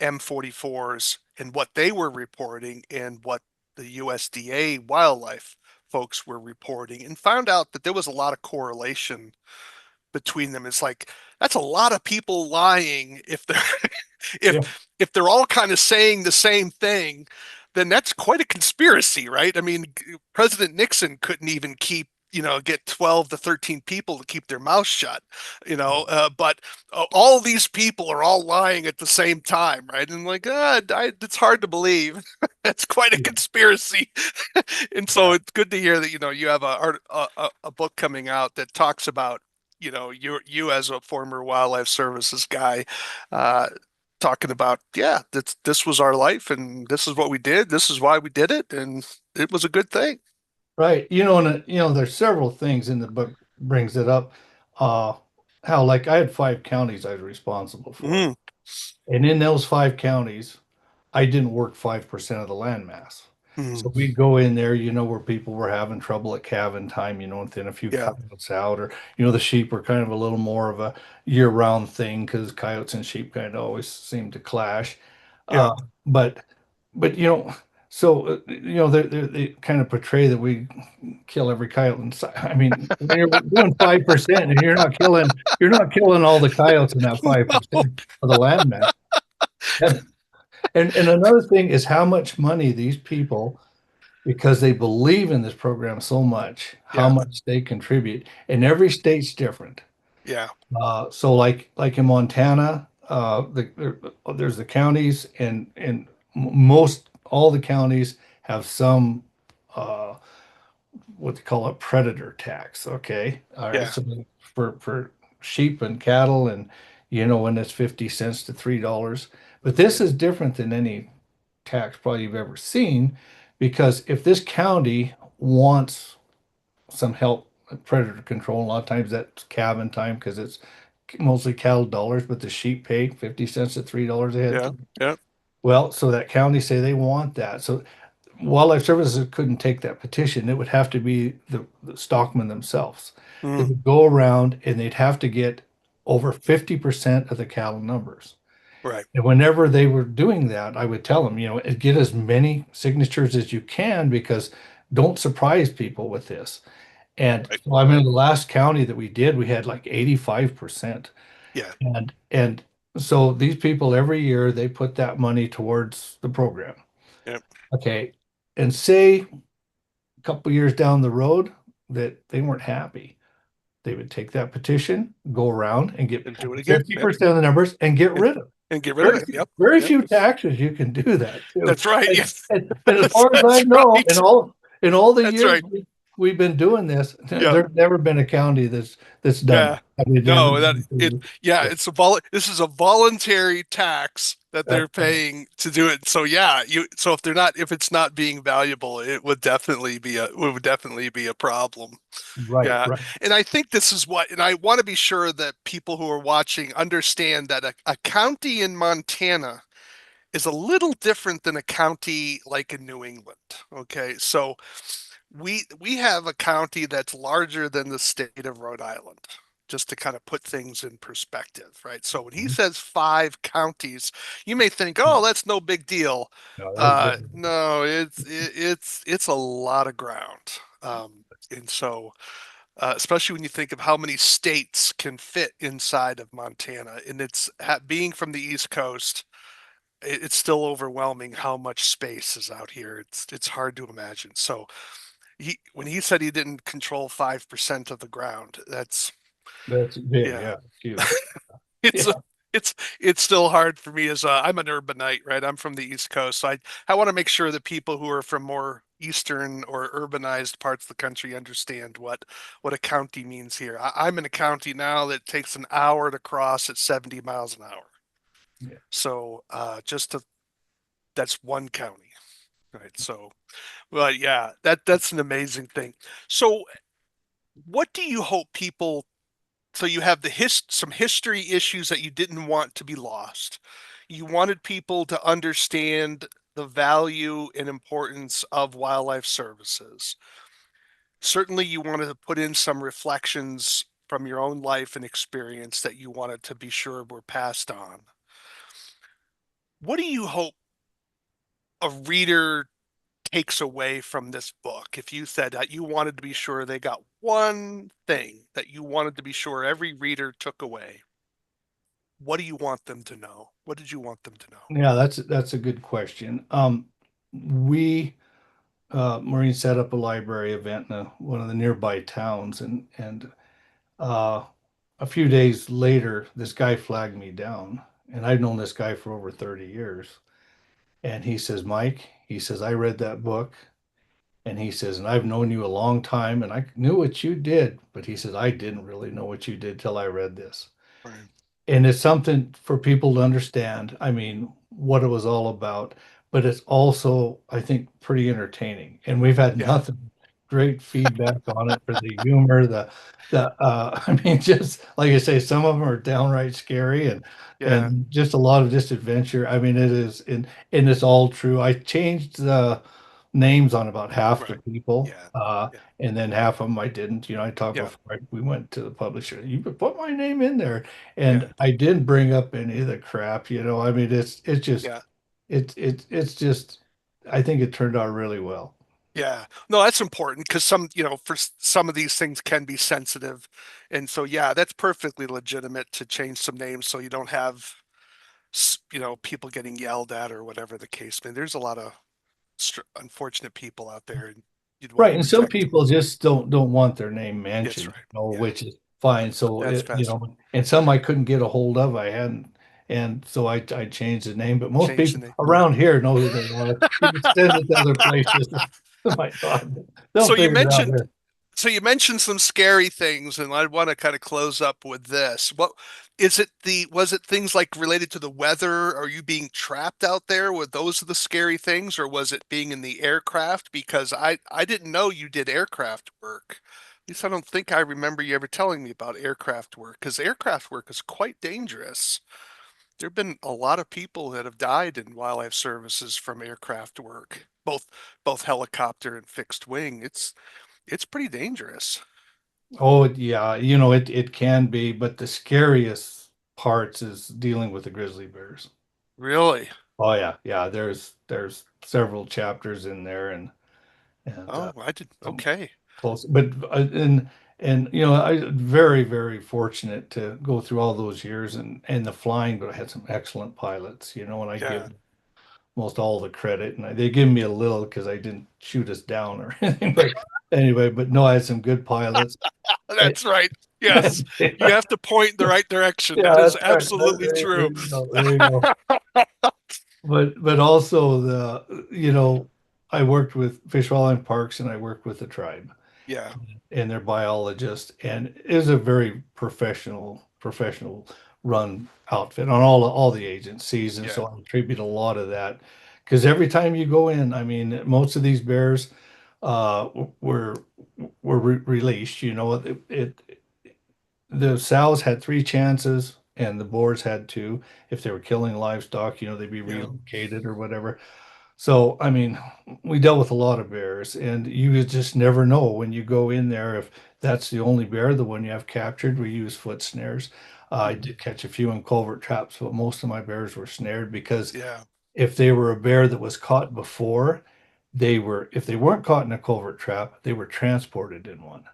M44s and what they were reporting and what the USDA wildlife folks were reporting, and found out that there was a lot of correlation between them. It's like, that's a lot of people lying. If they're Yeah, if they're all kind of saying the same thing, then that's quite a conspiracy, right? I mean, President Nixon couldn't even get 12 to 13 people to keep their mouth shut, but all these people are all lying at the same time, right? And like, it's hard to believe. That's quite a yeah, conspiracy. And so yeah. it's good to hear that, you have a book coming out that talks about, you as a former wildlife services guy, uh, talking about, yeah, this was our life, and this is what we did. This is why we did it, and it was a good thing. Right. And there's several things in the book brings it up. Uh, how like I had 5 counties I was responsible for. Mm, And in those 5 counties, I didn't work 5% of the land mass. mm, So we'd go in there, where people were having trouble at calving time, and thin a few yeah, coyotes out, or, the sheep were kind of a little more of a year-round thing because coyotes and sheep kind of always seem to clash. yeah. Uh, but, but, they kind of portray that we kill every coyote. I mean, when you're doing 5% and you're not killing all the coyotes in that 5% of the land mass. And another thing is how much money these people, because they believe in this program so much, how Yeah, much they contribute. And every state's different. yeah, So like in Montana, there's the counties, and most all the counties have some uh, what they call a predator tax. Okay, all right. yeah, So for sheep and cattle, and when it's 50 cents to $3. But this is different than any tax probably you've ever seen, because if this county wants some help with predator control, a lot of times that's calving time because it's mostly cattle dollars, but the sheep pay 50 cents to $3 a head. yeah, yeah. Well, so that county say they want that. So Wildlife Services couldn't take that petition. It would have to be the stockmen themselves. They Mm, would go around and they'd have to get over 50% of the cattle numbers. right, And whenever they were doing that, I would tell them, get as many signatures as you can, because don't surprise people with this. And right, so I right. mean, the last county that we did, we had like 85%. Yeah, And so these people every year they put that money towards the program. yeah, Okay. And say a couple years down the road that they weren't happy, they would take that petition, go around and get and do it again. Yep, 50% of the numbers and get and, rid of it. and get rid of it. Yep, Very yep. few taxes you can do that too. That's right. And, Yes, and as far as I that's know, right. in all the That's years right. we've been doing this, Yeah. there's never been a county that's done Yeah. it. I mean, No, that it everybody, yeah, yeah, this is a voluntary tax that they're that's paying to do it. So yeah, so if it's not being valuable, it would definitely be a problem. right, Yeah. right. And I think this is what, and I want to be sure that people who are watching understand that a county in Montana is a little different than a county like in New England. Okay. So we have a county that's larger than the state of Rhode Island, just to kind of put things in perspective, right? So when he Mhm. says 5 counties, you may think, oh, that's no big deal. No, there's been, No, it's a lot of ground. And so especially when you think of how many states can fit inside of Montana, and being from the East Coast, it's still overwhelming how much space is out here. It's hard to imagine. So when he said he didn't control 5% of the ground, that's big, yeah, yeah, huge. it's a Yeah, it's still hard for me as I'm an urbanite, right? I'm from the East Coast, so I want to make sure that people who are from more eastern or urbanized parts of the country understand what a county means here. I'm in a county now that takes an hour to cross at 70 miles an hour. yeah. So that's one county, right? So, well, yeah, that's an amazing thing. So, what do you hope people so you have some history issues that you didn't want to be lost. You wanted people to understand the value and importance of wildlife services. Certainly, you wanted to put in some reflections from your own life and experience that you wanted to be sure were passed on. What do you hope a reader takes away from this book? If you said that you wanted to be sure they got one thing that you wanted to be sure every reader took away, what do you want them to know? What did you want them to know? Yeah, that's a good question. We Maureen set up a library event in one of the nearby towns, and uh, a few days later, this guy flagged me down, and I've known this guy for over 30 years. And he says, Mike, he says, I read that book, and he says, and I've known you a long time, and I knew what you did, but he says, I didn't really know what you did till I read this. Right. And it's something for people to understand. I mean, what it was all about, but it's also, I think, pretty entertaining. And we've had Yeah, nothing great feedback on it for the humor, I mean, just like I say, some of them are downright scary yeah, and just a lot of just adventure. I mean, it is, and it's all true. I changed the names on about half the right. people, Yeah, yeah, and then half of them I didn't. You know, I talked yeah, before we went to the publisher. You could put my name in there, yeah, and I didn't bring up any of the crap. You know, I mean, it's just yeah, it's just. I think it turned out really well. yeah. No, that's important because for some of these things can be sensitive. And so, yeah, that's perfectly legitimate to change some names so you don't have, people getting yelled at or whatever the case may. There's a lot of unfortunate people out there and you'd want Right, to and some protect them. people just don't want their name That's mentioned, right. Yeah, which is fine. So that's you best. know, and some I couldn't get a hold of. I hadn't, and so I changed the name. But most Change the people name. around here know who they are. You can send it to other places. Oh my God, they'll So you figure it out mentioned there. so you mentioned some scary things, and I want to kind of close up with this. What is it was it things like related to the weather? Are you being trapped out there? Were those the scary things, or was it being in the aircraft? Because I didn't know you did aircraft work. At least I don't think I remember you ever telling me about aircraft work, because aircraft work is quite dangerous. There have been a lot of people that have died in wildlife services from aircraft work, both helicopter and fixed wing. It's pretty dangerous. Oh yeah, you know it can be, but the scariest parts is dealing with the grizzly bears. Really? Oh yeah, yeah. There's several chapters in there, and Oh, I did. some Okay. close, but and you know I very fortunate to go through all those years and the flying, but I had some excellent pilots, you know, and I Yeah. give most all the credit, and they give me a little because I didn't shoot us down or anything, but anyway, but no, I had some good pilots. And- That's right. Yes. You have to point in the right direction. yeah, That is that's right. absolutely There true. you go. There you go. But also the you know. I worked with Fish, Wildlife Parks, and I worked with the tribe Yeah. and their biologist, and it was a very professional run outfit on all the agencies, and Yeah. so I attribute a lot of that because every time you go in, I mean, most of these bears uh, were released. You know, the sows had three chances. And the boars had two. If they were killing livestock, you know, they'd be Yeah. relocated or whatever. So, I mean, we dealt with a lot of bears, and you just never know when you go in there if that's the only bear, the one you have captured. We use foot snares. I Mhm. did catch a few in culvert traps, but most of my bears were snared because Yeah. if they were a bear that was caught before, if they weren't caught in a culvert trap, they were transported in one.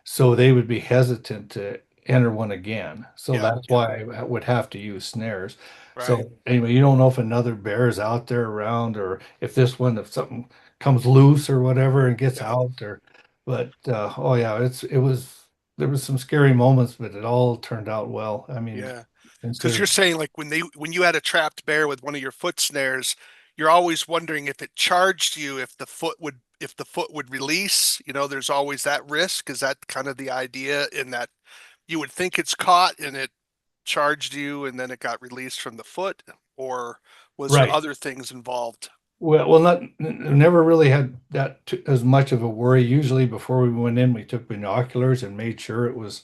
So they would be hesitant to enter one again. So Yeah. that's Yeah. why I would have to use snares. Right. So anyway, you don't know if another bear is out there around or if this one, if something comes loose or whatever and gets Yeah. out or, but oh yeah, there was some scary moments, but it all turned out well. I mean, Yeah. Because you're consider, saying like when you had a trapped bear with one of your foot snares, you're always wondering if it charged you, if the foot would release. You know, there's always that risk. Is that kind of the idea in that you would think it's caught and it charged you and then it got released from the foot, or was there right. other things involved? Well, never really had as much of a worry. Usually before we went in, we took binoculars and made sure Was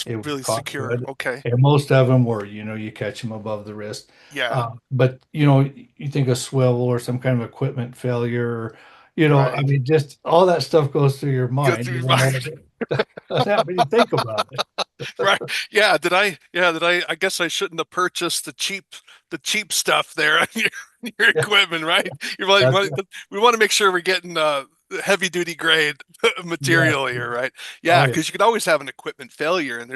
it was really caught secure. good. Okay. And most of them were, you know, you catch them above the wrist. Yeah. But, you know, you think of swivel or some kind of equipment failure, or, you know, I Right. mean, just all that stuff goes through your Go mind. through You your don't know mind. what doesn't happen. You think about it. Right. Yeah. I guess I shouldn't have purchased the cheap stuff there on your Yeah, equipment, right? You want, that's we want to make sure we're getting heavy duty grade material exactly. here, right? Oh, Yeah, yeah. because you could always have an equipment failure and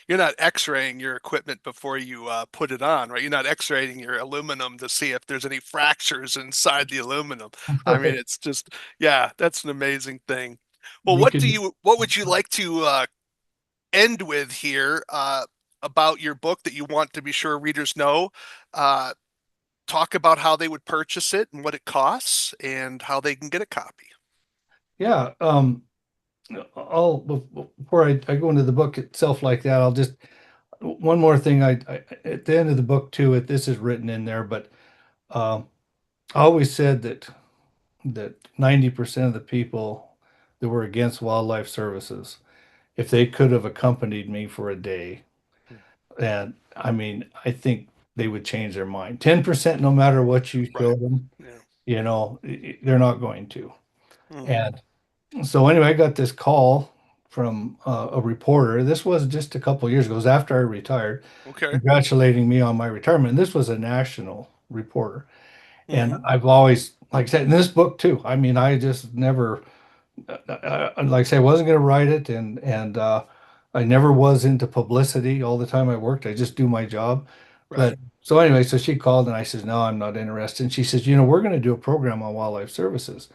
you're not x-raying your equipment before you put it on, right? You're not x-raying your aluminum to see if there's any fractures inside the aluminum. I mean, Right. it's just, yeah, that's an amazing thing. Well, You can, what would you like to end with here about your book that you want to be sure readers know? Uh, Talk about how they would purchase it and what it costs and how they can get a copy. yeah. Before I go into the book itself like that, I'll just one more thing. I at the end of the book too. This is written in there, but uh, I always said that 90% of the people that were against wildlife services, if they could have accompanied me for a day, and I mean, I think they would change their mind. 10%, no matter what you show Right. them, Yeah. you know, they're not going to. Hmm. And so anyway, I got this call from a reporter. This was just a couple of years ago. It was after I retired, Okay. congratulating me on my retirement. And this was a national reporter. And Hmm. I've always, like I said, in this book too. I mean, I just never, like I say, I wasn't going to write it, and I never was into publicity. All the time I worked, I just do my job. Right. But so anyway, so she called and I says, no, I'm not interested. And she says, you know, we're going to do a program on wildlife services.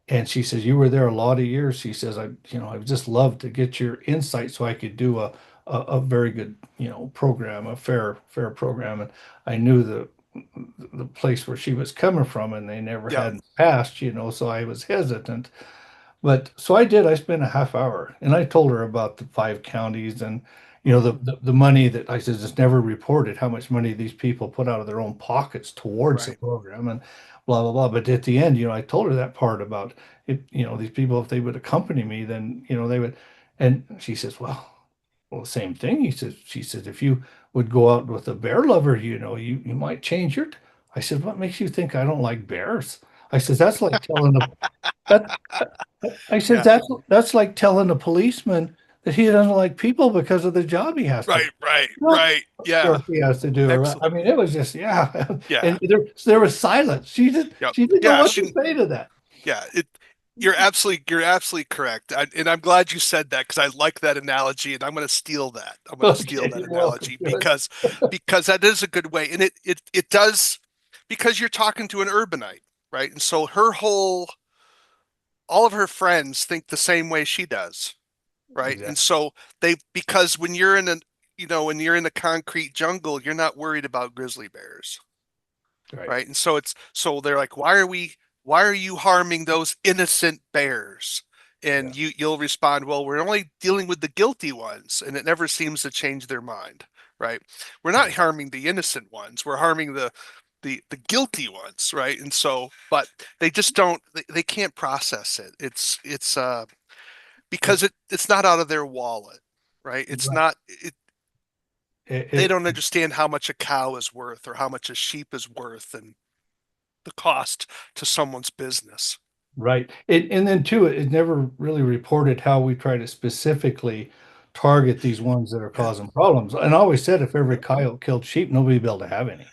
And she says, you were there a lot of years. She says, I would just love to get your insight so I could do a very good, you know, program, a fair program. And I knew the place where she was coming from and they never Yeah. had passed, you know, so I was hesitant. But so I did. I spent a half hour and I told her about the five counties and, you know, Hmm. the money that I said it's never reported how much money these people put out of their own pockets towards the Right. program and blah, blah, blah. But at the end, you know, I told her that part about it, you know, these people, if they would accompany me, then, you know, they would. And she says, well, the same thing. She says, if you would go out with a bear lover, you know, you might change your. I said, what makes you think I don't like bears? I said, that's like telling a, that, I said, Yeah. that's like telling a policeman that he doesn't like people because of the job he has to do. Right. Right. What Right. Yeah. work he has to do. Excellent. I mean, it was just, yeah. Yeah. And there was silence. Yep. She didn't know Yeah. what to say to that. Yeah. You're absolutely correct. And I'm glad you said that because I like that analogy and I'm going to steal that. I'm going to steal Okay, that you're welcome. analogy Good. because that is a good way. And it does because you're talking to an urbanite, right? And so all of her friends think the same way she does, right? And Exactly. so because when you're in a concrete jungle, you're not worried about grizzly bears, Right. right? And so they're like, why are we? why are you harming those innocent bears? Yeah. And you'll respond, well, we're only dealing with the guilty ones, and it never seems to change their mind, right? We're not Right. harming the innocent ones. We're harming the guilty ones, right? And so, but they just don't they can't process it. It's It, because it's not out of their wallet, right? It's right. not they It don't understand how much a cow is worth or how much a sheep is worth and the cost to someone's business. Right. And then too, it never really reported how we try to specifically target these ones that are Yeah. causing problems. And I always said if every Yep. coyote killed sheep, nobody'd be able to have any.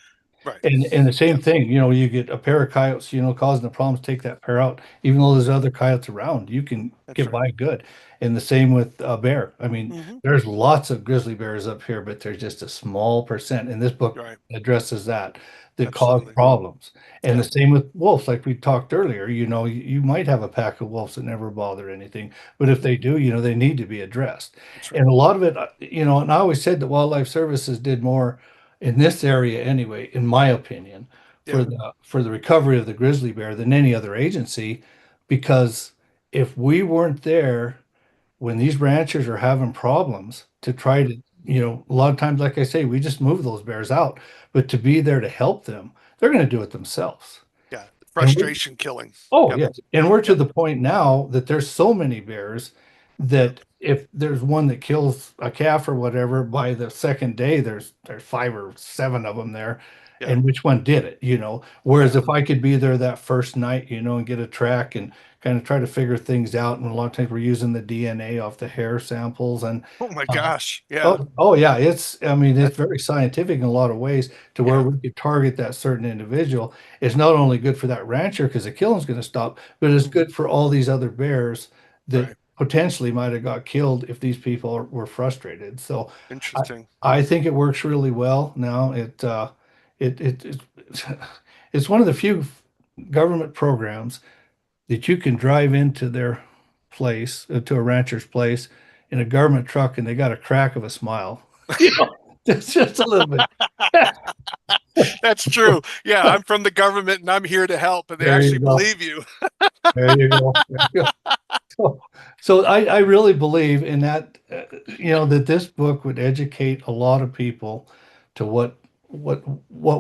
Right. And the same Yep. thing, you get a pair of coyotes, causing the problems, take that pair out, even though there's other coyotes around, you can That's get right. by good. And the same with a bear. I mean, Hmm. there's lots of grizzly bears up here, but there's just a small percent. And this book Right. addresses that cause Absolutely. problems. And the Yep. same with wolves, like we talked earlier, you might have a pack of wolves that never bother anything, but if Hmm. they do, they need to be addressed. That's right. And a lot of it, and I always said that Wildlife Services did more in this area anyway, in my opinion, Yeah. for the recovery of the grizzly bear than any other agency, because if we weren't there when these ranchers are having problems to try to, a lot of times, like I say, we just move those bears out, but to be there to help them, they're going to do it themselves. Yeah. And Frustration killing. oh, Yep. yes. And we're to Yep. the point now that there's so many bears Yep. that if there's one that kills a calf or whatever, by the second day, there's 5 or 7 of them there. Yeah. And which one did it? Whereas Yeah. if I could be there that first night, and get a track and kind of try to figure things out, and a lot of times we're using the DNA off the hair samples and Oh my uh, gosh. Yeah. oh yeah, I mean, That. it's very scientific in a lot of ways to where Yeah. we could target that certain individual. It's not only good for that rancher because the killing's going to stop, but it's Hmm. good for all these other bears that Right. potentially might have got killed if these people were frustrated. So I, Interesting. I think it works really well now. It's it's one of the few government programs that you can drive into their place, to a rancher's place in a government truck, and they got a crack of a smile. It's just a little bit. That's true. Yeah, I'm from the government and I'm here to help, and they There you actually go. believe you. There you go. There you go. So I really believe in that, that this book would educate a lot of people to what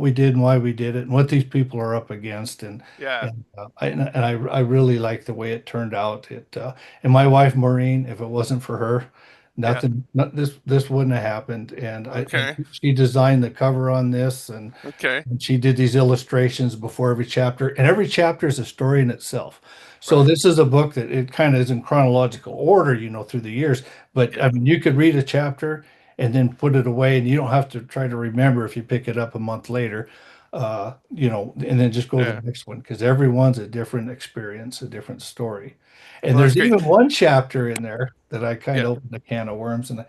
we did and why we did it and what these people are up against. And Yeah. I really like the way it turned out. And my wife Maureen, if it wasn't for her, Yeah. this wouldn't have happened. And Okay. she designed the cover on this, Okay. and she did these illustrations before every chapter, and every chapter is a story in itself. So Right. this is a book that it kind of is in chronological order, through the years. But I Yeah. mean, you could read a chapter and then put it away, and you don't have to try to remember if you pick it up a month later, and then just go to the Yeah. next one because everyone's a different experience, a different story. And Well, that's there's great. even one chapter in there that I kind Yeah. of opened a can of worms, and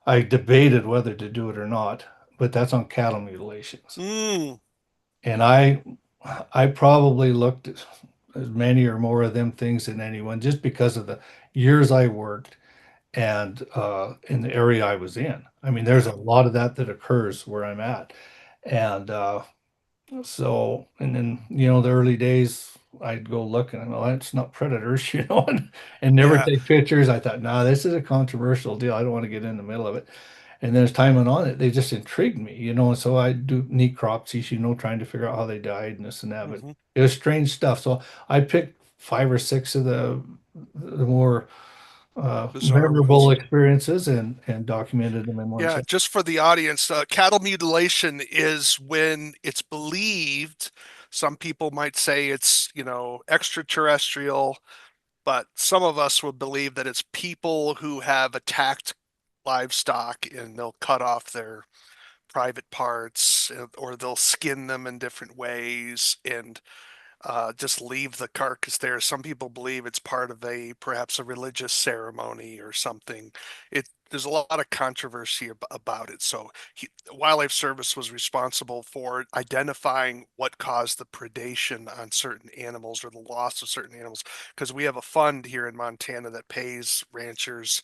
I debated whether to do it or not. But that's on cattle mutilations. Mm. And I probably looked at as many or more of them things than anyone just because of the years I worked and in the area I was in. I mean, there's a Yeah. lot of that occurs where I'm at. And and then, the early days, I'd go look and I'm like, it's not predators, and never Yeah. take pictures. I thought, no, this is a controversial deal. I don't want to get in the middle of it. And then as time went on, they just intrigued me, and so I do necropsies, trying to figure out how they died and this and that. But Hmm. it was strange stuff. So I picked 5 or 6 of the more Bizarre memorable ones. experiences and documented them in one Yeah. chapter. Just for the audience, cattle mutilation is when it's believed. Some people might say it's, extraterrestrial, but some of us will believe that it's people who have attacked livestock and they'll cut off their private parts or they'll skin them in different ways and just leave the carcass there. Some people believe it's part of perhaps a religious ceremony or something. There's a lot of controversy about it. So Wildlife Service was responsible for identifying what caused the predation on certain animals or the loss of certain animals because we have a fund here in Montana that pays ranchers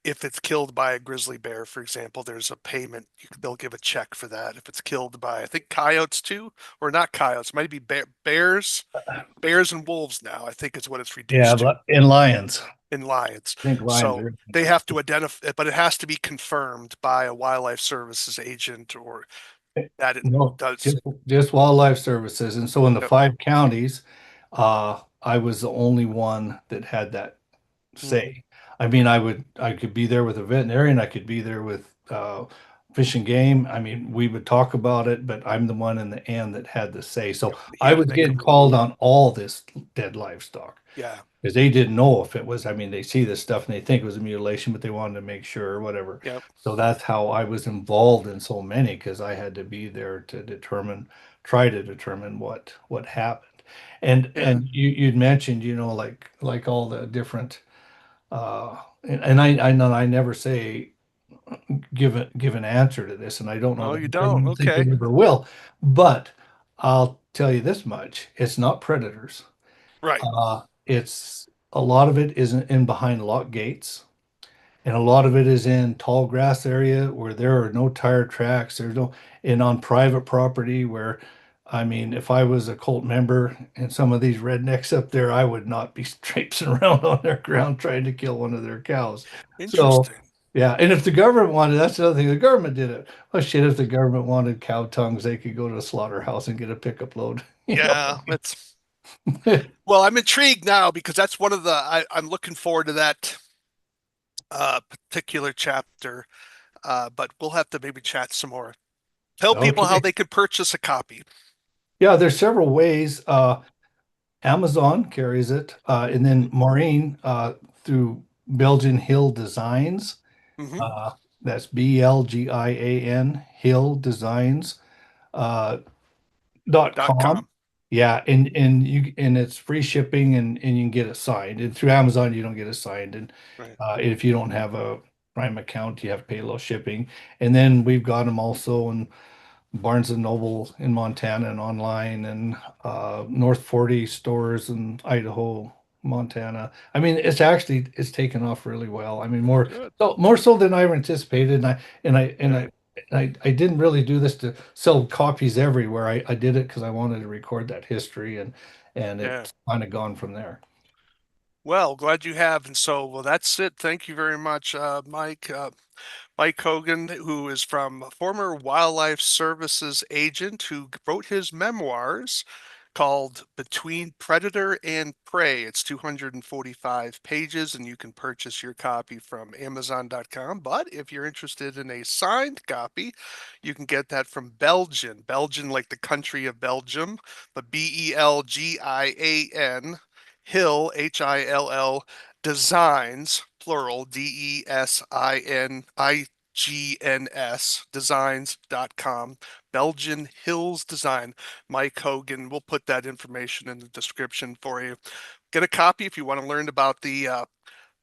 if it's killed by a grizzly bear, for example, there's a payment. They'll give a check for that. If it's killed by, I think coyotes too, or not coyotes, it might be bears and wolves now, I think is what it's Yeah, reduced to, but in lions, in lions. I think lions So are. they have to identify, but it has to be confirmed by a wildlife services agent or that it No, does. just wildlife services. And so in the Yep. 5 counties, I was the only one that had that Mhm. say. I mean, I could be there with a veterinarian, I could be there with fish and game. I mean, we would talk about it, but I'm the one in the end that had the say. So He I had to was make it a getting rule. called on all this dead livestock Yeah. because they didn't know if it was, I mean, they see this stuff and they think it was a mutilation, but they wanted to make sure or whatever. Yep. So that's how I was involved in so many because I had to be there to try to determine what happened. Yeah. And you'd mentioned, like all the different and I know I never say give an answer to this, and I don't know Oh, that you I don't? don't think I Okay. ever will, but I'll tell you this much: it's not predators. Right. It's a lot of it isn't in behind locked gates, and a lot of it is in tall grass area where there are no tire tracks. There's no, and on private property where, I mean, if I was a cult member and some of these rednecks up there, I would not be traipsing around on their ground trying to kill one of their cows. So, Interesting. yeah, and if the government wanted, that's the other thing. The government did it. Well, shit, if the government wanted cow tongues, they could go to a slaughterhouse and get a pickup load. Yeah, that's well, I'm intrigued now because that's one of the I'm looking forward to that particular chapter. But we'll have to maybe chat some more. Tell people how Okay. they could purchase a copy. Yeah, there's several ways. Amazon carries it, and then Maureen through Belgian Hill Designs. Mm-hmm. Uh, that's Belgian Hill Designs .com. .com. Yeah, and it's free shipping and you can get it signed. And through Amazon you don't get it signed. And Right. if you don't have a Prime account, you have to pay a little shipping. And then we've got them also in Barnes and Noble in Montana and online and North 40 stores in Idaho, Montana. I mean, it's taken off really well. I mean, Good. more so than I ever anticipated. Yeah. I didn't really do this to sell copies everywhere. I did it because I wanted to record that history and Yeah. it's kind of gone from there. Well, glad you have. And so, well, that's it. Thank you very much, Mike. Mike Hoggan, who is from former Wildlife Services agent who wrote his memoirs called Between Predator and Prey. It's 245 pages, and you can purchase your copy from Amazon.com. But if you're interested in a signed copy, you can get that from Belgian like the country of Belgium, but Belgian, Hill, Hill, Designs, plural, Designigns, designs.com. Belgian Hills Design. Mike Hogan. We'll put that information in the description for you. Get a copy if you want to learn about the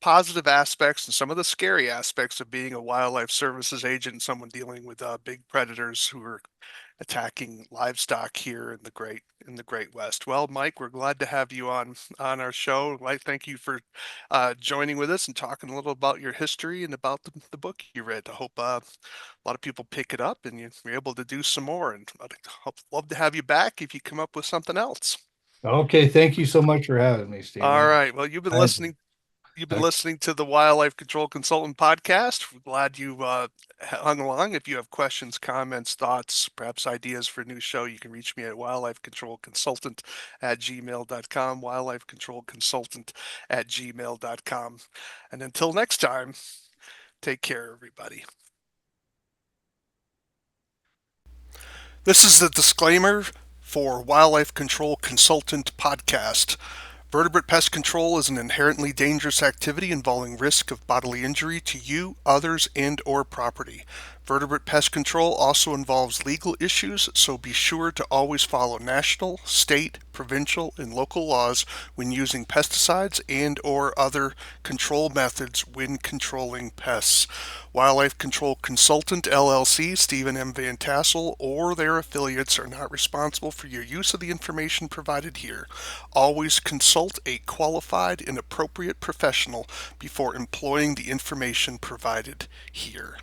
positive aspects and some of the scary aspects of being a wildlife services agent, someone dealing with big predators who are attacking livestock here in the Great West. Well, Mike, we're glad to have you on our show. Like, thank you for joining with us and talking a little about your history and about the book you read. I hope a lot of people pick it up and you're able to do some more. And I'd love to have you back if you come up with something else. Okay, thank you so much for having me, All Stephen. right. Well, you've been listening to the Wildlife Control Consultant podcast. We're glad you hung along. If you have questions, comments, thoughts, perhaps ideas for a new show, you can reach me at wildlifecontrolconsultant@gmail.com, wildlifecontrolconsultant@gmail.com. And until next time, take care, everybody. This is the disclaimer for Wildlife Control Consultant podcast. Vertebrate pest control is an inherently dangerous activity involving risk of bodily injury to you, others, and or property. Vertebrate pest control also involves legal issues, so be sure to always follow national, state, provincial, and local laws when using pesticides and or other control methods when controlling pests. Wildlife Control Consultant LLC, Stephen M. Van Tassel, or their affiliates are not responsible for your use of the information provided here. Always consult a qualified and appropriate professional before employing the information provided here.